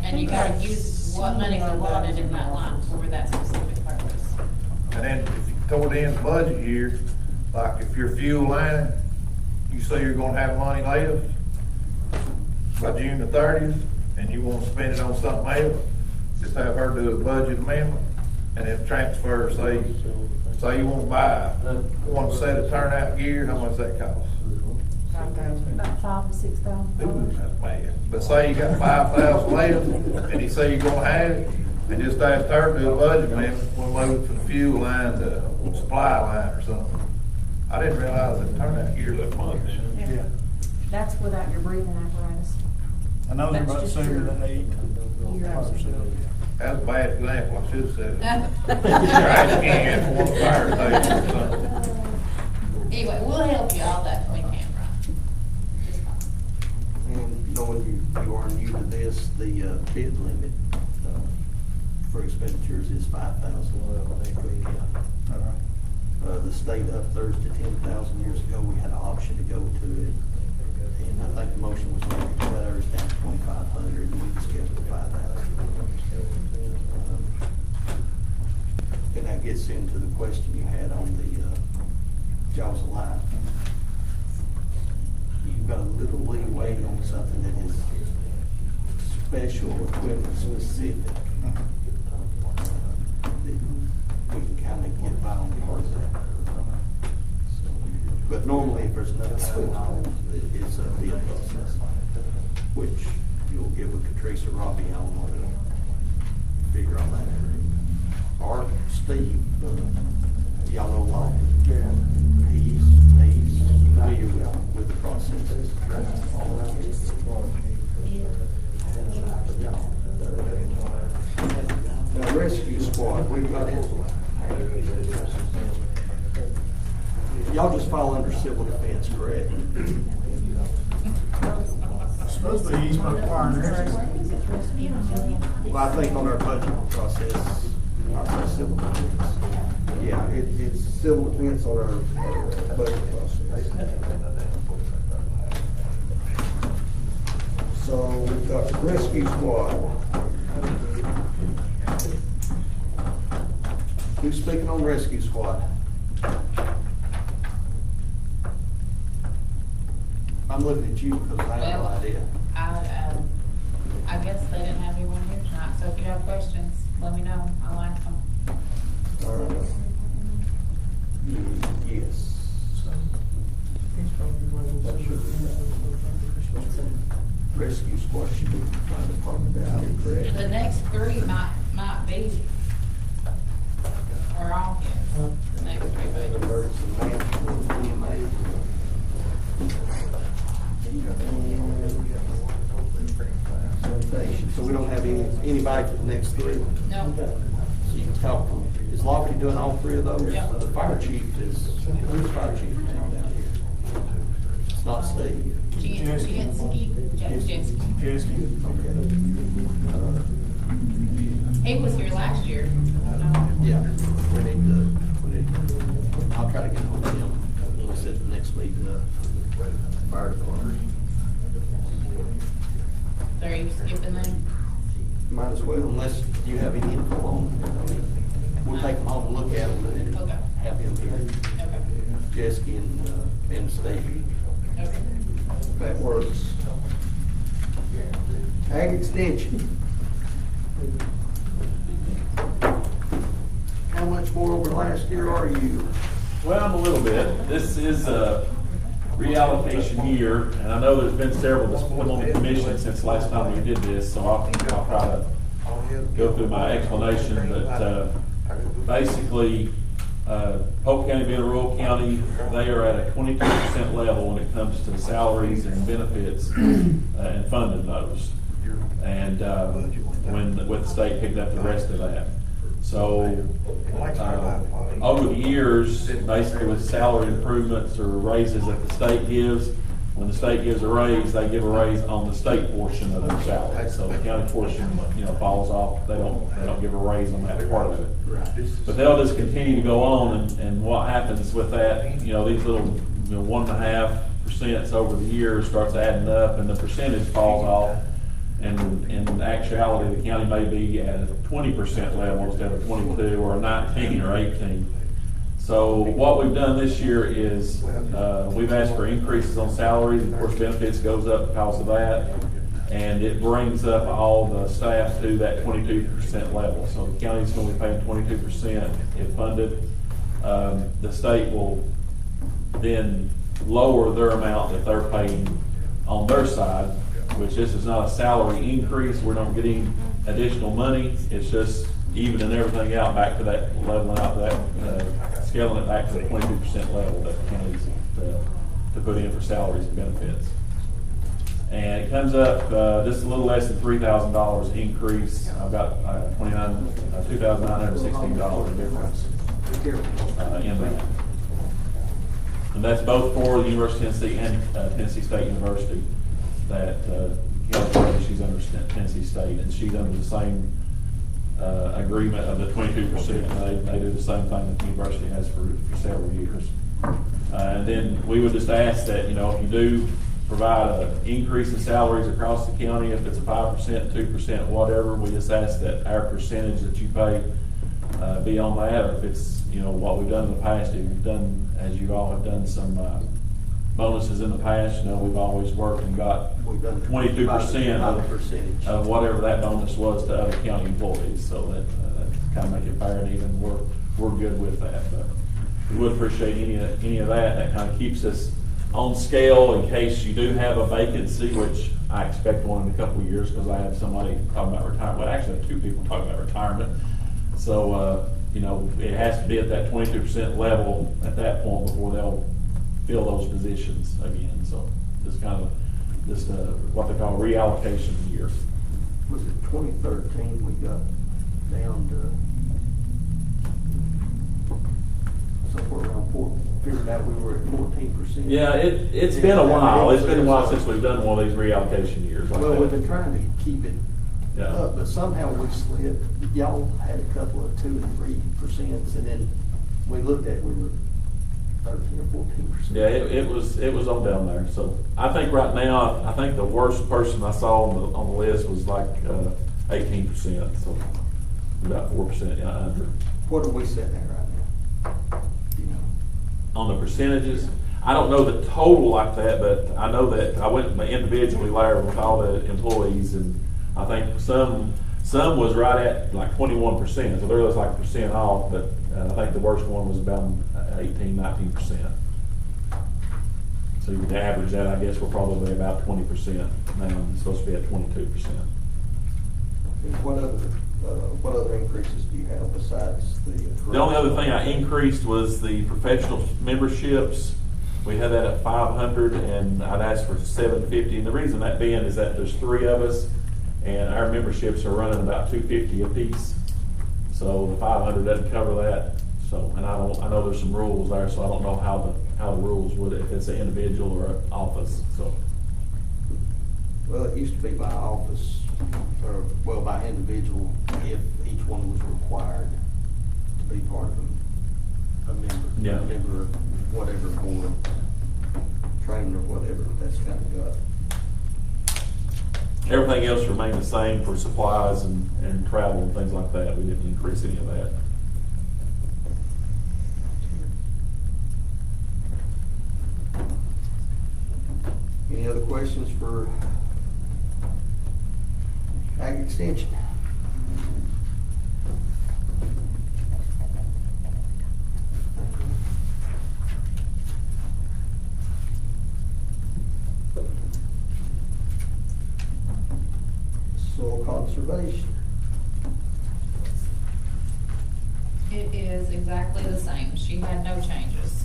And you gotta use what money's allotted in that line for that specific purpose. and then if you toward the end of the budget year, like if your fuel line, you say you're gonna have money left by June the 30th, and you wanna spend it on something else, just have her do a budget amendment, and then transfer, say you wanna buy one set of turnout gear, how much that cost? About 5,000 to 6,000. Ooh, that's bad. But say you got 5,000 left, and you say you're gonna have it, and just ask her to do a budget amendment, we'll move it from the fuel line to supply line or something. I didn't realize that turnout gear that much. Yeah. That's without your breathing apparatus. I know they're That's about just sooner your- than 8. Your absolute- That's a bad example, I should've said it. Trash can for one fire station or something. Anyway, we'll help you all that we can, Brian. Just fine. And knowing you are new to this, the bid limit for expenditures is 5,000. The state up theirs to 10,000 years ago. We had an option to go to it. And I think the motion was made to cut ours down to 2,500 and we just kept it 5,000. And that gets into the question you had on the Jaws Alive. You've got a little leeway on something that is special equipment specific. We can kind of get by on part of that. But normally, if there's nothing going on, it's a bid process, which you'll get with Catrice or Robbie on to figure all that out. Or Steve, y'all know Locke. Yeah. He's familiar with the processes. Now, rescue squad, we've got it. Y'all just fall under civil defense, correct? Supposedly he's requiring rescue. Well, I think on our budget process, I say civil defense. Yeah, it's civil defense on our budget process. So we've got the rescue squad. Who's speaking on rescue squad? I'm looking at you because I have no idea. I guess they didn't have anyone here tonight, so if you have questions, let me know, I'll ask them. Yes. Rescue squad should be fire department out, correct? The next three might be, or all, the next three budgets. Emergency management, EMA. Sanitation. So we don't have anybody for the next three? No. So you can talk, is Lofty doing all three of those? Yeah. The fire chief is, who's the fire chief down here? It's not Steve. Jenski. Okay. He was here last year. Yeah, we need to, I'll try to get hold of him. We'll set the next meeting up, fire department. So are you skipping them? Might as well, unless you have any info on them. I mean, we'll take them home and look at them and Okay. then have him here. Okay. Jessica and Steve. Okay. That works. Ag extension. How much more over last year are you? Well, I'm a little bit. This is a reallocation year, and I know there's been several that's put on the commission since last time we did this, so I'll try to go through my explanation, but basically, Polk County being a rural county, they are at a 22% level when it comes to salaries and benefits and funding those. And with the state picking up the rest of that. So over the years, basically with salary improvements or raises that the state gives, when the state gives a raise, they give a raise on the state portion of their salary. So the county portion, falls off. They don't give a raise on that part of it. But they'll just continue to go on, and what happens with that, these little 1.5% over the years starts adding up, and the percentage falls off. And in actuality, the county may be at a 20% level instead of 22 or 19 or 18. So what we've done this year is we've asked for increases on salaries. Of course, benefits goes up because of that. And it brings up all the staff to that 22% level. So the county's going to be paying 22% if funded. The state will then lower their amount that they're paying on their side, which this is not a salary increase. We're not getting additional money. It's just evening everything out back to that, leveling out that, scaling it back to the 22% level that the county's to put in for salaries and benefits. And it comes up just a little less than $3,000 increase. I've got $2,916 difference in that. And that's both for the University of Tennessee and Tennessee State University. That Kelly, she's under Tennessee State, and she's under the same agreement of the 22%. They do the same thing that the university has for several years. And then we would just ask that, if you do provide an increase in salaries across the county, if it's a 5%, 2%, whatever, we just ask that our percentage that you pay be on that, or if it's, what we've done in the past, if you've done, as you all have done some bonuses in the past, you know, we've always worked and got We've done 22% by the percentage. of whatever that bonus was to other county employees, so that kind of make it fair and even, we're good with that. But we would appreciate any of that. That kind of keeps us on scale in case you do have a vacancy, which I expect one in a couple of years, because I have somebody talking about retirement. Well, actually, I have two people talking about retirement. So, you know, it has to be at that 22% level at that point before they'll fill those positions again. So just kind of, what they call a reallocation year. Was it 2013 we got down to somewhere around figured out we were at 14%? Yeah, it's been a while. It's been a while since we've done one of these reallocation years like Well, we've that. been trying to keep it Yeah. up, but somehow we slipped. Y'all had a couple of 2 and 3%, and then we looked at, we were 13 or 14%. Yeah, it was on down there. So I think right now, I think the worst person I saw on the list was like 18%. So about 4% under. What are we sitting at right now? You know, On the percentages, I don't know the total like that, but I know that I went individually, Larry, with all the employees, and I think some was right at like 21%, so there was like % off, but I think the worst one was about 18-19%. So you would average that, I guess we're probably about 20% now, it's supposed to be at 22%. what other increases do you have besides the? The only other thing I increased was the professional memberships. We had that at 500, and I'd asked for 750, and the reason that being is that there's 3 of us, and our memberships are running about $250 a piece. So the 500 doesn't cover that. So, and I know there's some rules there, so I don't know how the rules would, if it's an individual or an office, so. Well, it used to be by office, or, well, by individual, if each one was required to be part of a member. Yeah. A member of whatever board, training or whatever, that's kind of got. Everything else remained the same for supplies and travel and things like that. We didn't increase any of that. Any other questions for Ag Extension? Soil conservation. It is exactly the same. She had no changes.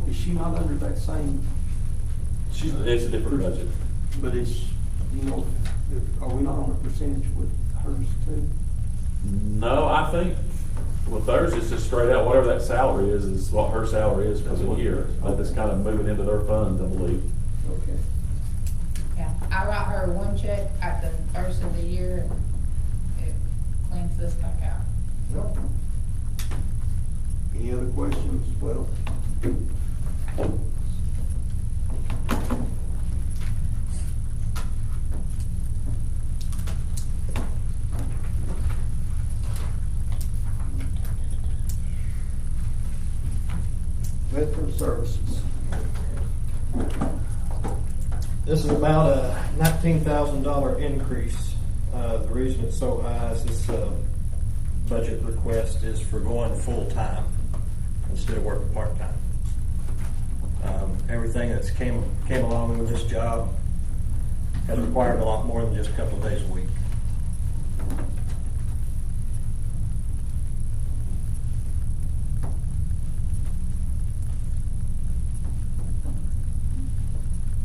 Is she not under that same, It's a different budget. but it's, you know, are we not on a percentage with hers too? No, I think with hers, it's just straight out, whatever that salary is what her salary is for the year. Like it's kind of moving into their funds, I believe. Okay. Yeah, I write her one check at the first of the year, and it cleans this back out. Yep. Any other questions? Well. Veteran Services. This is about a $19,000 increase. The reason it's so high is this budget request is for going full-time instead of working part-time. Everything that's came along with this job has required a lot more than just a couple of days a week.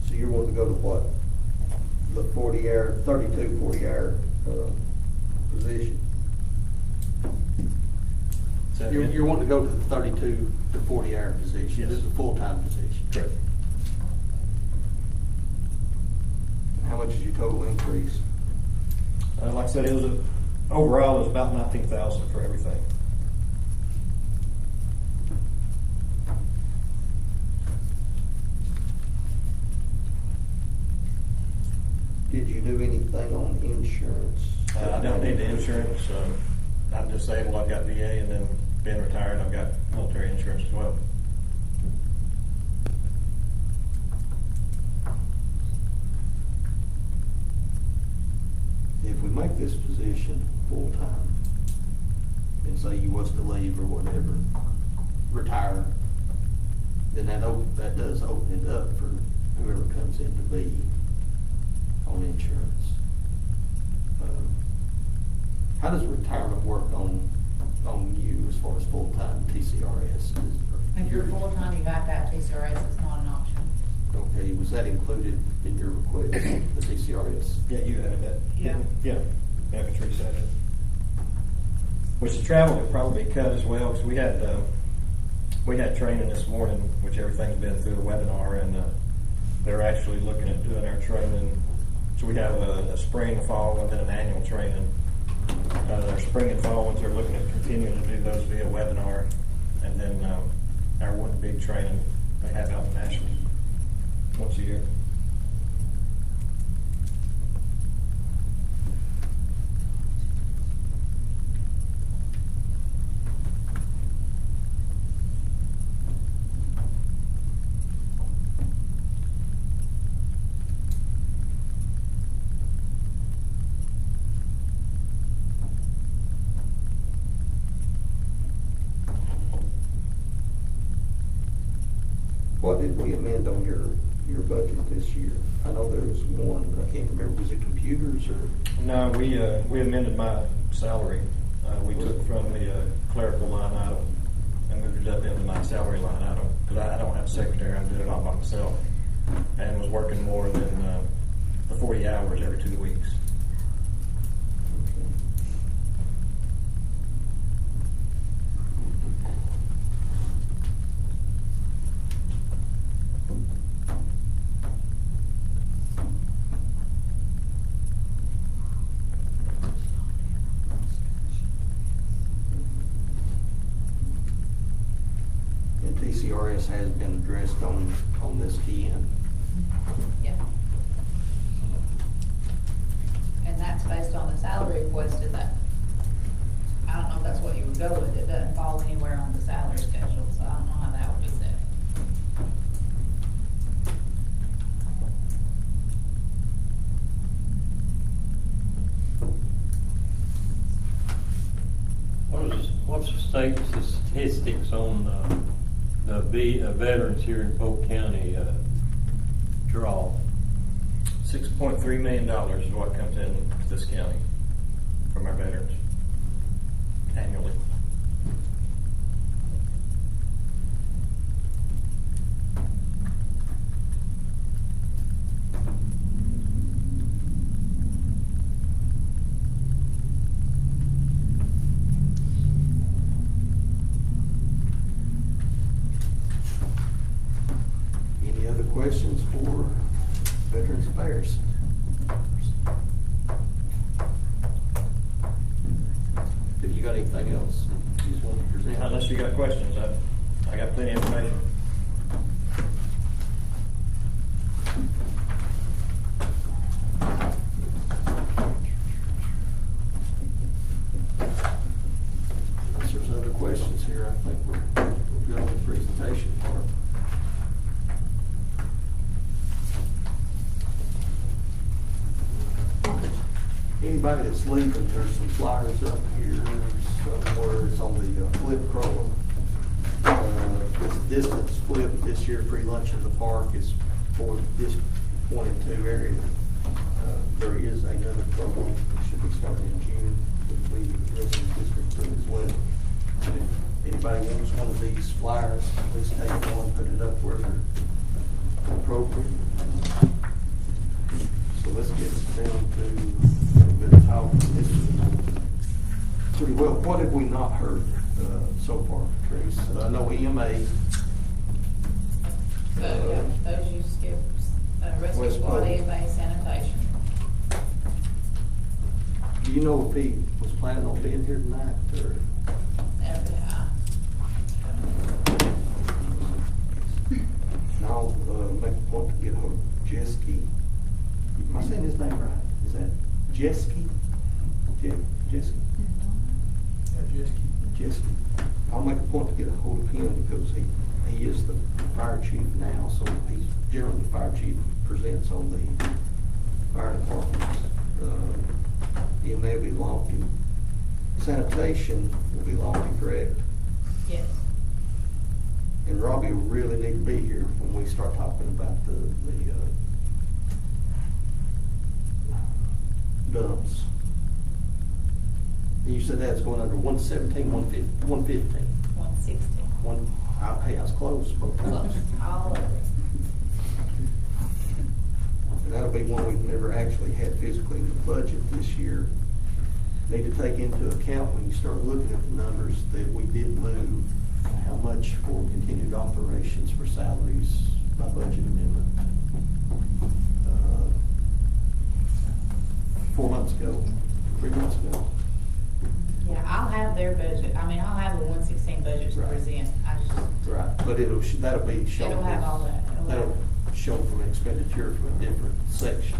So you're wanting to go to what? The 40-hour, 40-hour position? So You're wanting to go to the 32 to 40-hour position? Yes. This is a full-time position? Correct. How much is your total increase? Like I said, overall it was about $19,000 for everything. Did you do anything on insurance? I don't need the insurance. I'm disabled. I've got VA, and then being retired, I've got military insurance as well. If we make this position full-time, and say you was to leave or whatever, retire, then that does open it up for whoever comes in to be on insurance. How does retirement work on you as far as full-time TCRS? If you're full-time, you have to have TCRS, it's not an option. Okay, was that included in your request, the TCRS? Yeah, you added that. Yeah. Yeah, Patrice added it. Which the travel would probably be cut as well, because we had training this morning, which everything's been through a webinar, and they're actually looking at doing our training. So we have a spring, a fall, and then an annual training. Our spring and fall ones are looking at continuing to do those via webinar, and then our one big training they have out in Nashville once a year. What did we amend on your budget this year? I know there was one, but I can't remember, was it computers or? No, we amended my salary. We took from the clerical line item and moved it up into my salary line item, because I don't have a secretary, I'm doing it all by myself, and was working more than the 40 hours every 2 weeks. TCRS has been addressed on this TN. Yeah. And that's based on the salary request, is that, I don't know if that's what you would go with, it doesn't fall anywhere on the salary schedule, so I don't know how that would be set. What's the state statistics on the veterans here in Polk County draw? $6.3 million is what comes in to this county from our veterans annually. Any other questions for Veterans Affairs? Have you got anything else you just want to present? Unless you got questions, I got plenty of information. If there's other questions here, I think we're good on the presentation part. Anybody that's leaving, there's some flyers up here somewhere. It's on the flip crawler. This distance flip this year, free lunch in the park is for this 1 and 2 area. There is another program that should be starting in June. We address the district too as well. If anybody wants one of these flyers, please take one, put it up where they're appropriate. So let's get down to a little bit of talk. Pretty well, what have we not heard so far, Trace? I know EMA. Those you skip, rescue West squad, Polk. EMA, sanitation. Do you know if he was planning on being here tonight, or? And I'll make a point to get a hold of Jeske. Am I saying his name right? Is that Jeske? Jeske? Yeah, just Jeske. I'll make a point to get a hold of him because he is the fire chief now, so he's generally the fire chief presents on the fire department's, EMA will be Longview. Sanitation will be Longview, correct? Yes. And Robbie will really need to be here when we start talking about the dumps. You said that's going under 117, 115. 160. Hey, I was close both times. All of it. And that'll be one we've never actually had physically in the budget this year. Need to take into account when you start looking at the numbers that we did move how much for continued operations for salaries by budget amendment. 4 months ago, 3 months ago. Yeah, I'll have their budget, I mean, I'll have the 116 budget to Right. present, I just, Right, but that'll be shown. it'll have all that. It'll have- That'll show from expenditure from a different section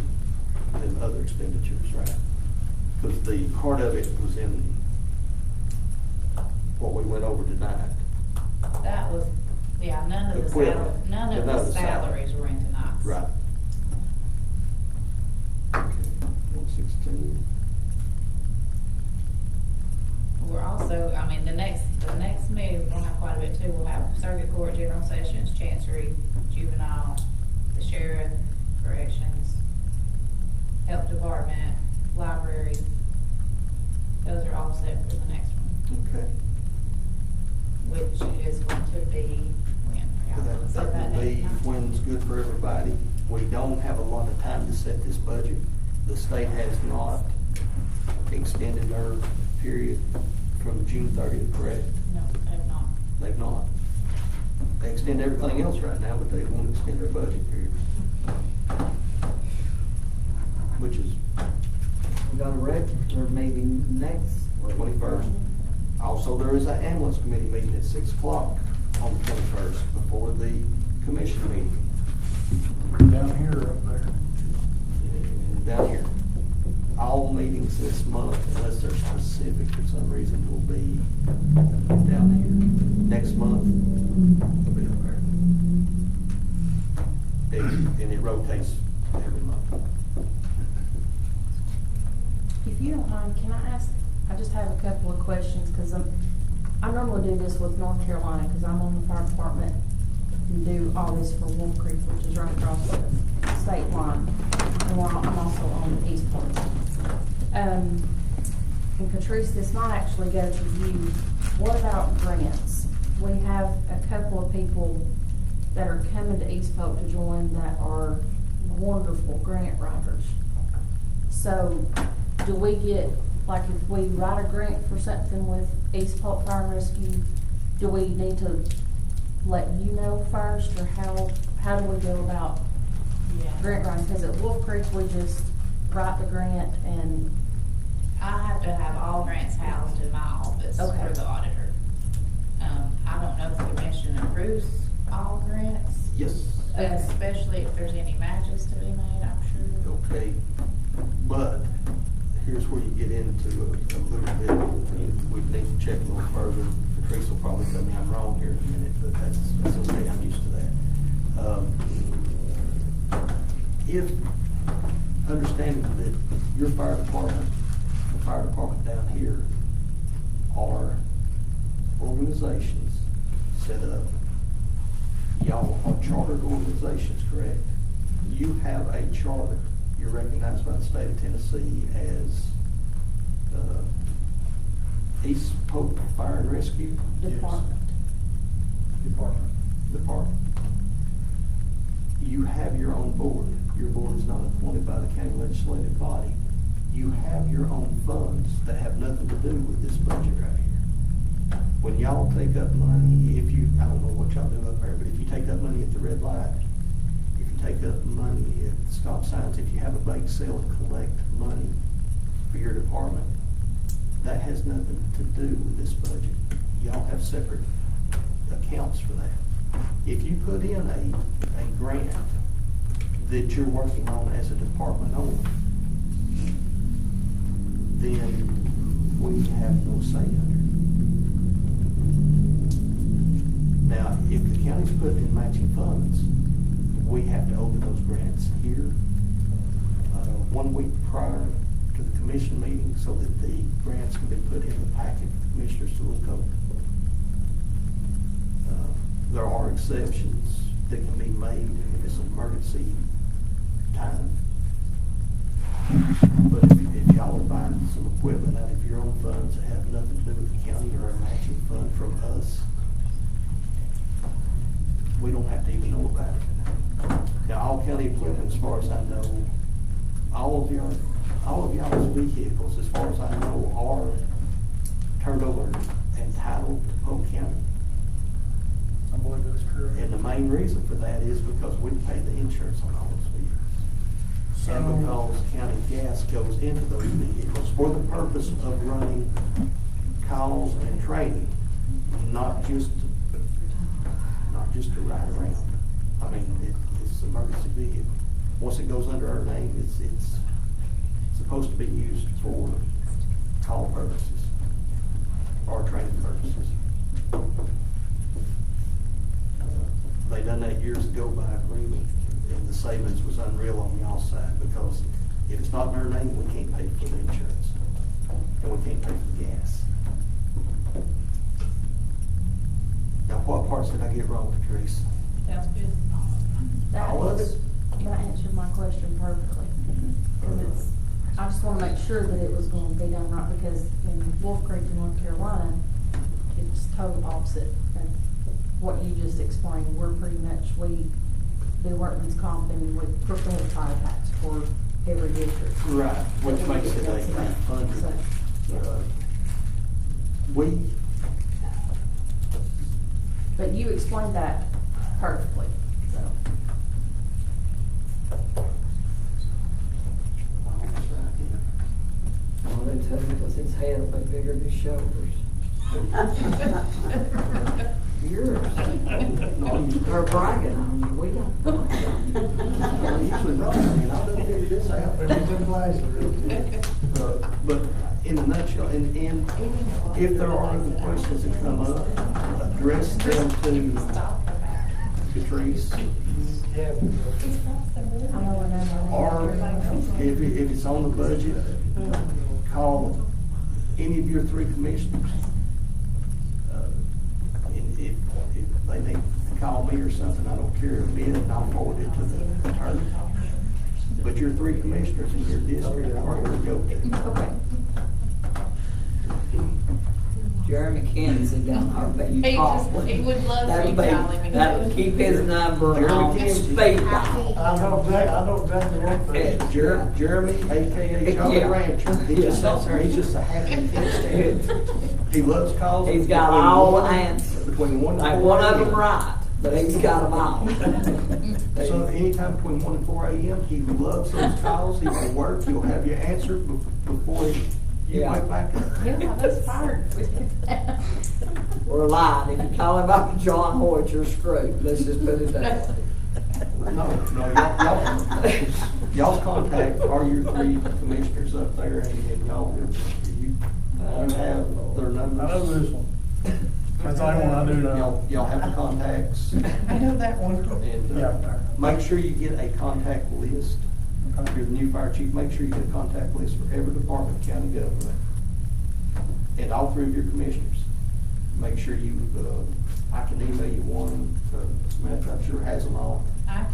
than other expenditures, right? Because the part of it was in what we went over tonight. That was, yeah, none of the Equipment. none of None of the the salary. salaries were in tonight's. Right. Okay, 116. We're also, I mean, the next move, we'll have quite a bit too, we'll have circuit court, general sessions, chancery, juvenile, the sheriff, corrections, health department, library. Those are all set for the next one, Okay. which is going to be when? That Set that will date be now. when's good for everybody. We don't have a lot of time to set this budget. The state has not extended their period from June 30th, correct? No, they've not. They've not. They extend everything else right now, but they won't extend their budget period. Which is We got a regular meeting next. 21st. Also, there is an ambulance committee meeting at 6 o'clock on the 21st before the commission meeting. Down here or up there? And down here. All meetings this month, unless they're specific for some reason, will be down here. Next month, it'll be up there. And it rotates every month. If you don't mind, can I ask, I just have a couple of questions, because I normally do this with North Carolina, because I'm on the fire department and do all this for Wolf Creek, which is right across the state line. And I'm also on the east part. And Patrice, this might actually go to you. What about grants? We have a couple of people that are coming to East Polk to join that are wonderful grant writers. So, do we get, like, if we write a grant for something with East Polk Fire and Rescue, do we need to let you know first, or how do we go about Yeah. grant writing? Because at Wolf Creek, we just write the grant and, I have to have all grants housed in my office Okay. for the auditor. I don't know if the commission approves all grants, Yes. especially if there's any matches to be made, I'm sure. Okay, but here's where you get into a little bit, we need to check a little further. Patrice will probably tell me I'm wrong here in a minute, but that's okay, I'm used to that. If, understanding that your fire department, the fire department down here are organizations set up, y'all are chartered organizations, correct? You have a charter. You're recognized by the state of Tennessee as East Polk Fire and Rescue department. Department. You have your own board. Your board is not appointed by the county legislative body. You have your own funds that have nothing to do with this budget right here. When y'all take up money, I don't know what y'all do up there, but if you take up money at the red light, if you take up money at stop signs, if you have a bake sale and collect money for your department, that has nothing to do with this budget. Y'all have separate accounts for that. If you put in a grant that you're working on as a department owner, then we have no say under it. county's putting in matching funds, we have to open those grants here 1 week prior to the commission meeting so that the grants can be put in the packet for the commissioners to look over. There are exceptions that can be made if it's an emergency time. But if y'all are buying some equipment out of your own funds that have nothing to do with the county or a matching fund from us, we don't have to even know about it. Now, all county equipment, as far as I know, all of y'all's vehicles, as far as I know, are turned over and titled to Polk County. I believe that's correct. And the main reason for that is because we pay the insurance on all those vehicles. And because county gas goes into those vehicles for the purpose of running calls and training, not just to ride around. I mean, it's an emergency vehicle. Once it goes under our name, it's supposed to be used for call purposes or training purposes. They done that years ago by agreement, and the savings was unreal on y'all's side, because if it's not in our name, we can't pay for the insurance, and we can't pay for the gas. Now, what parts did I get wrong, Patrice? Sounds good. All of it? That answered my question perfectly. And it's, I just wanna make sure that it was gonna be done right, because in Wolf Creek, in North Carolina, it's total opposite of what you just explained. We're pretty much, we do workman's comp and we prepare fire tax for every district. Right, which makes it $800. But you explained that perfectly, so. Well, they tell me because his head will be bigger than his shoulders. Yours. They're bragging on you, we don't brag on you. Usually not, I mean, I done figured this out. But in a nutshell, and if there are other questions that come up, address them to Patrice. Or if it's on the budget, call any of your 3 commissioners. And if they need to call me or something, I don't care a bit, and I'll forward it to the attorney. But your 3 commissioners in your district are your go-to. Okay. Jeremy Kinsey down there, but you call. He would love for you to call him. That'll keep his number on speed dial. I know exactly what it is. Jeremy, AKA Charlie Yeah. Rancher, he just sits there, he's just a happy kid. He loves calls. He's got all the answers. Between 1 and 4 Like one of them a.m. right, but he's got them all. So anytime between 1 and 4 a.m., he loves those calls. He will work. He'll have you answered before you Yeah. wake back up. Yeah, that's hard. We're lying. If you call him up John Hoyt, you're screwed. Let's just put it that way. No, y'all's contact are your 3 commissioners up there, and y'all, you have their numbers. I know this one. That's the only one I do know. Y'all have the contacts, I know that one. and Yeah. make sure you get a contact list. If you're the new fire chief, make sure you get a contact list for every department, county government, and all 3 of your commissioners. Make sure you, I can email you one, Samantha, I'm sure has them all. I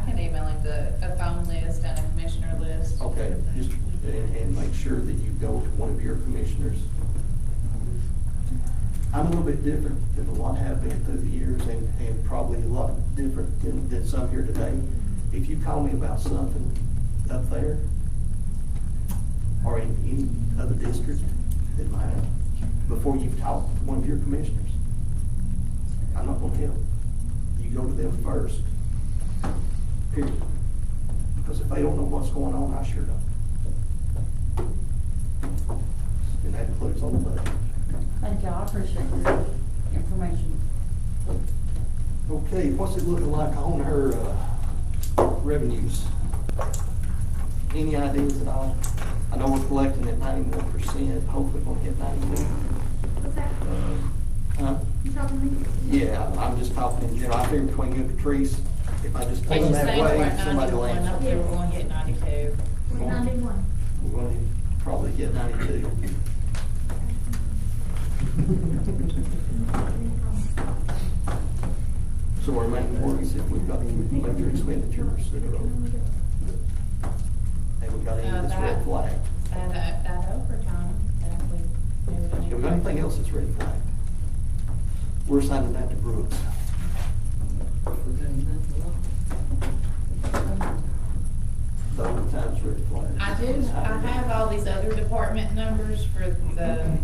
can email him a phone list and a commissioner list. Okay, just, and make sure that you go to one of your commissioners. I'm a little bit different than a lot have been through the years, and probably a lot different than some here today. If you call me about something up there, or in any other district than mine, before you've talked to one of your commissioners, I'm not gonna help. You go to them first, period. Because if they don't know what's going on, I sure don't. And that includes on the budget. Thank you, I appreciate your information. Okay, what's it looking like on her revenues? Any ideas at all? I know we're collecting at 91%, hopefully we'll hit 91. Huh? You talking to me? Yeah, I'm just talking in general. I figure between you and Patrice, if I just They take them just that saying we're way, at somebody will 91, answer. up there we're going to hit 92. We're 91. We're going to probably get 92. So our main work is if we've got any major expenditures that are over. Have we got any of this red flag? That overtime, that we. Have we got anything else that's red flag? We're assigning that to Brooks. The overtime's red flag. I have all these other department numbers for the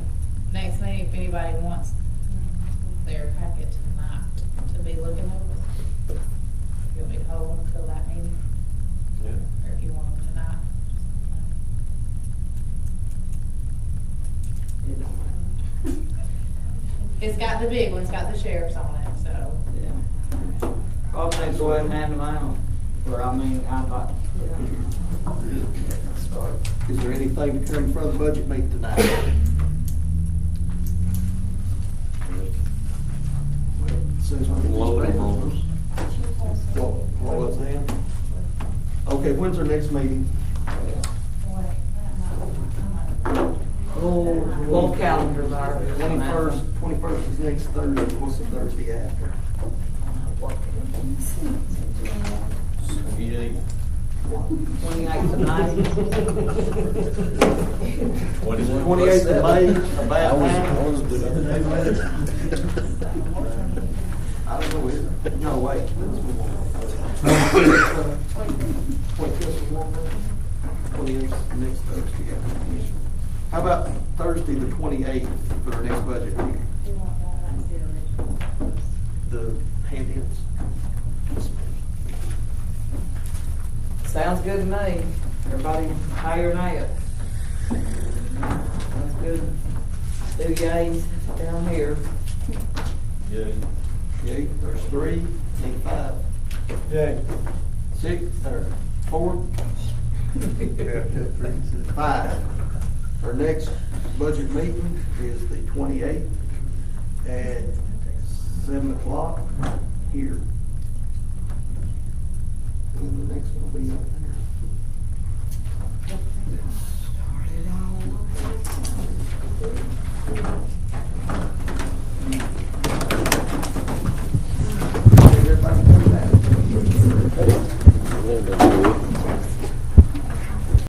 next meeting, if anybody wants their packet tonight to be looking over. If you want me to hold them until that meeting, Yeah. or if you want them tonight. It's got the big one, it's got the sheriff's on it, so. Yeah. I'll take go ahead and hand them out, or I mean, I thought, Is there anything to come in front of the budget meeting tonight? Well, as soon as we get these Load 'em numbers. What was that? Okay, when's our next meeting? both calendars are. 21st is next Thursday. What's the Thursday after? 28th of May. 28th of May, about now. I don't know, is it? No, wait. 28th, next Thursday. Yeah. How about Thursday, the 28th, for our next budget meeting? The handouts. Sounds good to me. Everybody higher than that. That's good. 2 yays down here. Yay, there's 3, need 5. Yay. 6, or 4? 5. Our next budget meeting is the 28th at 7 o'clock here. And the next one will be up there. Started on.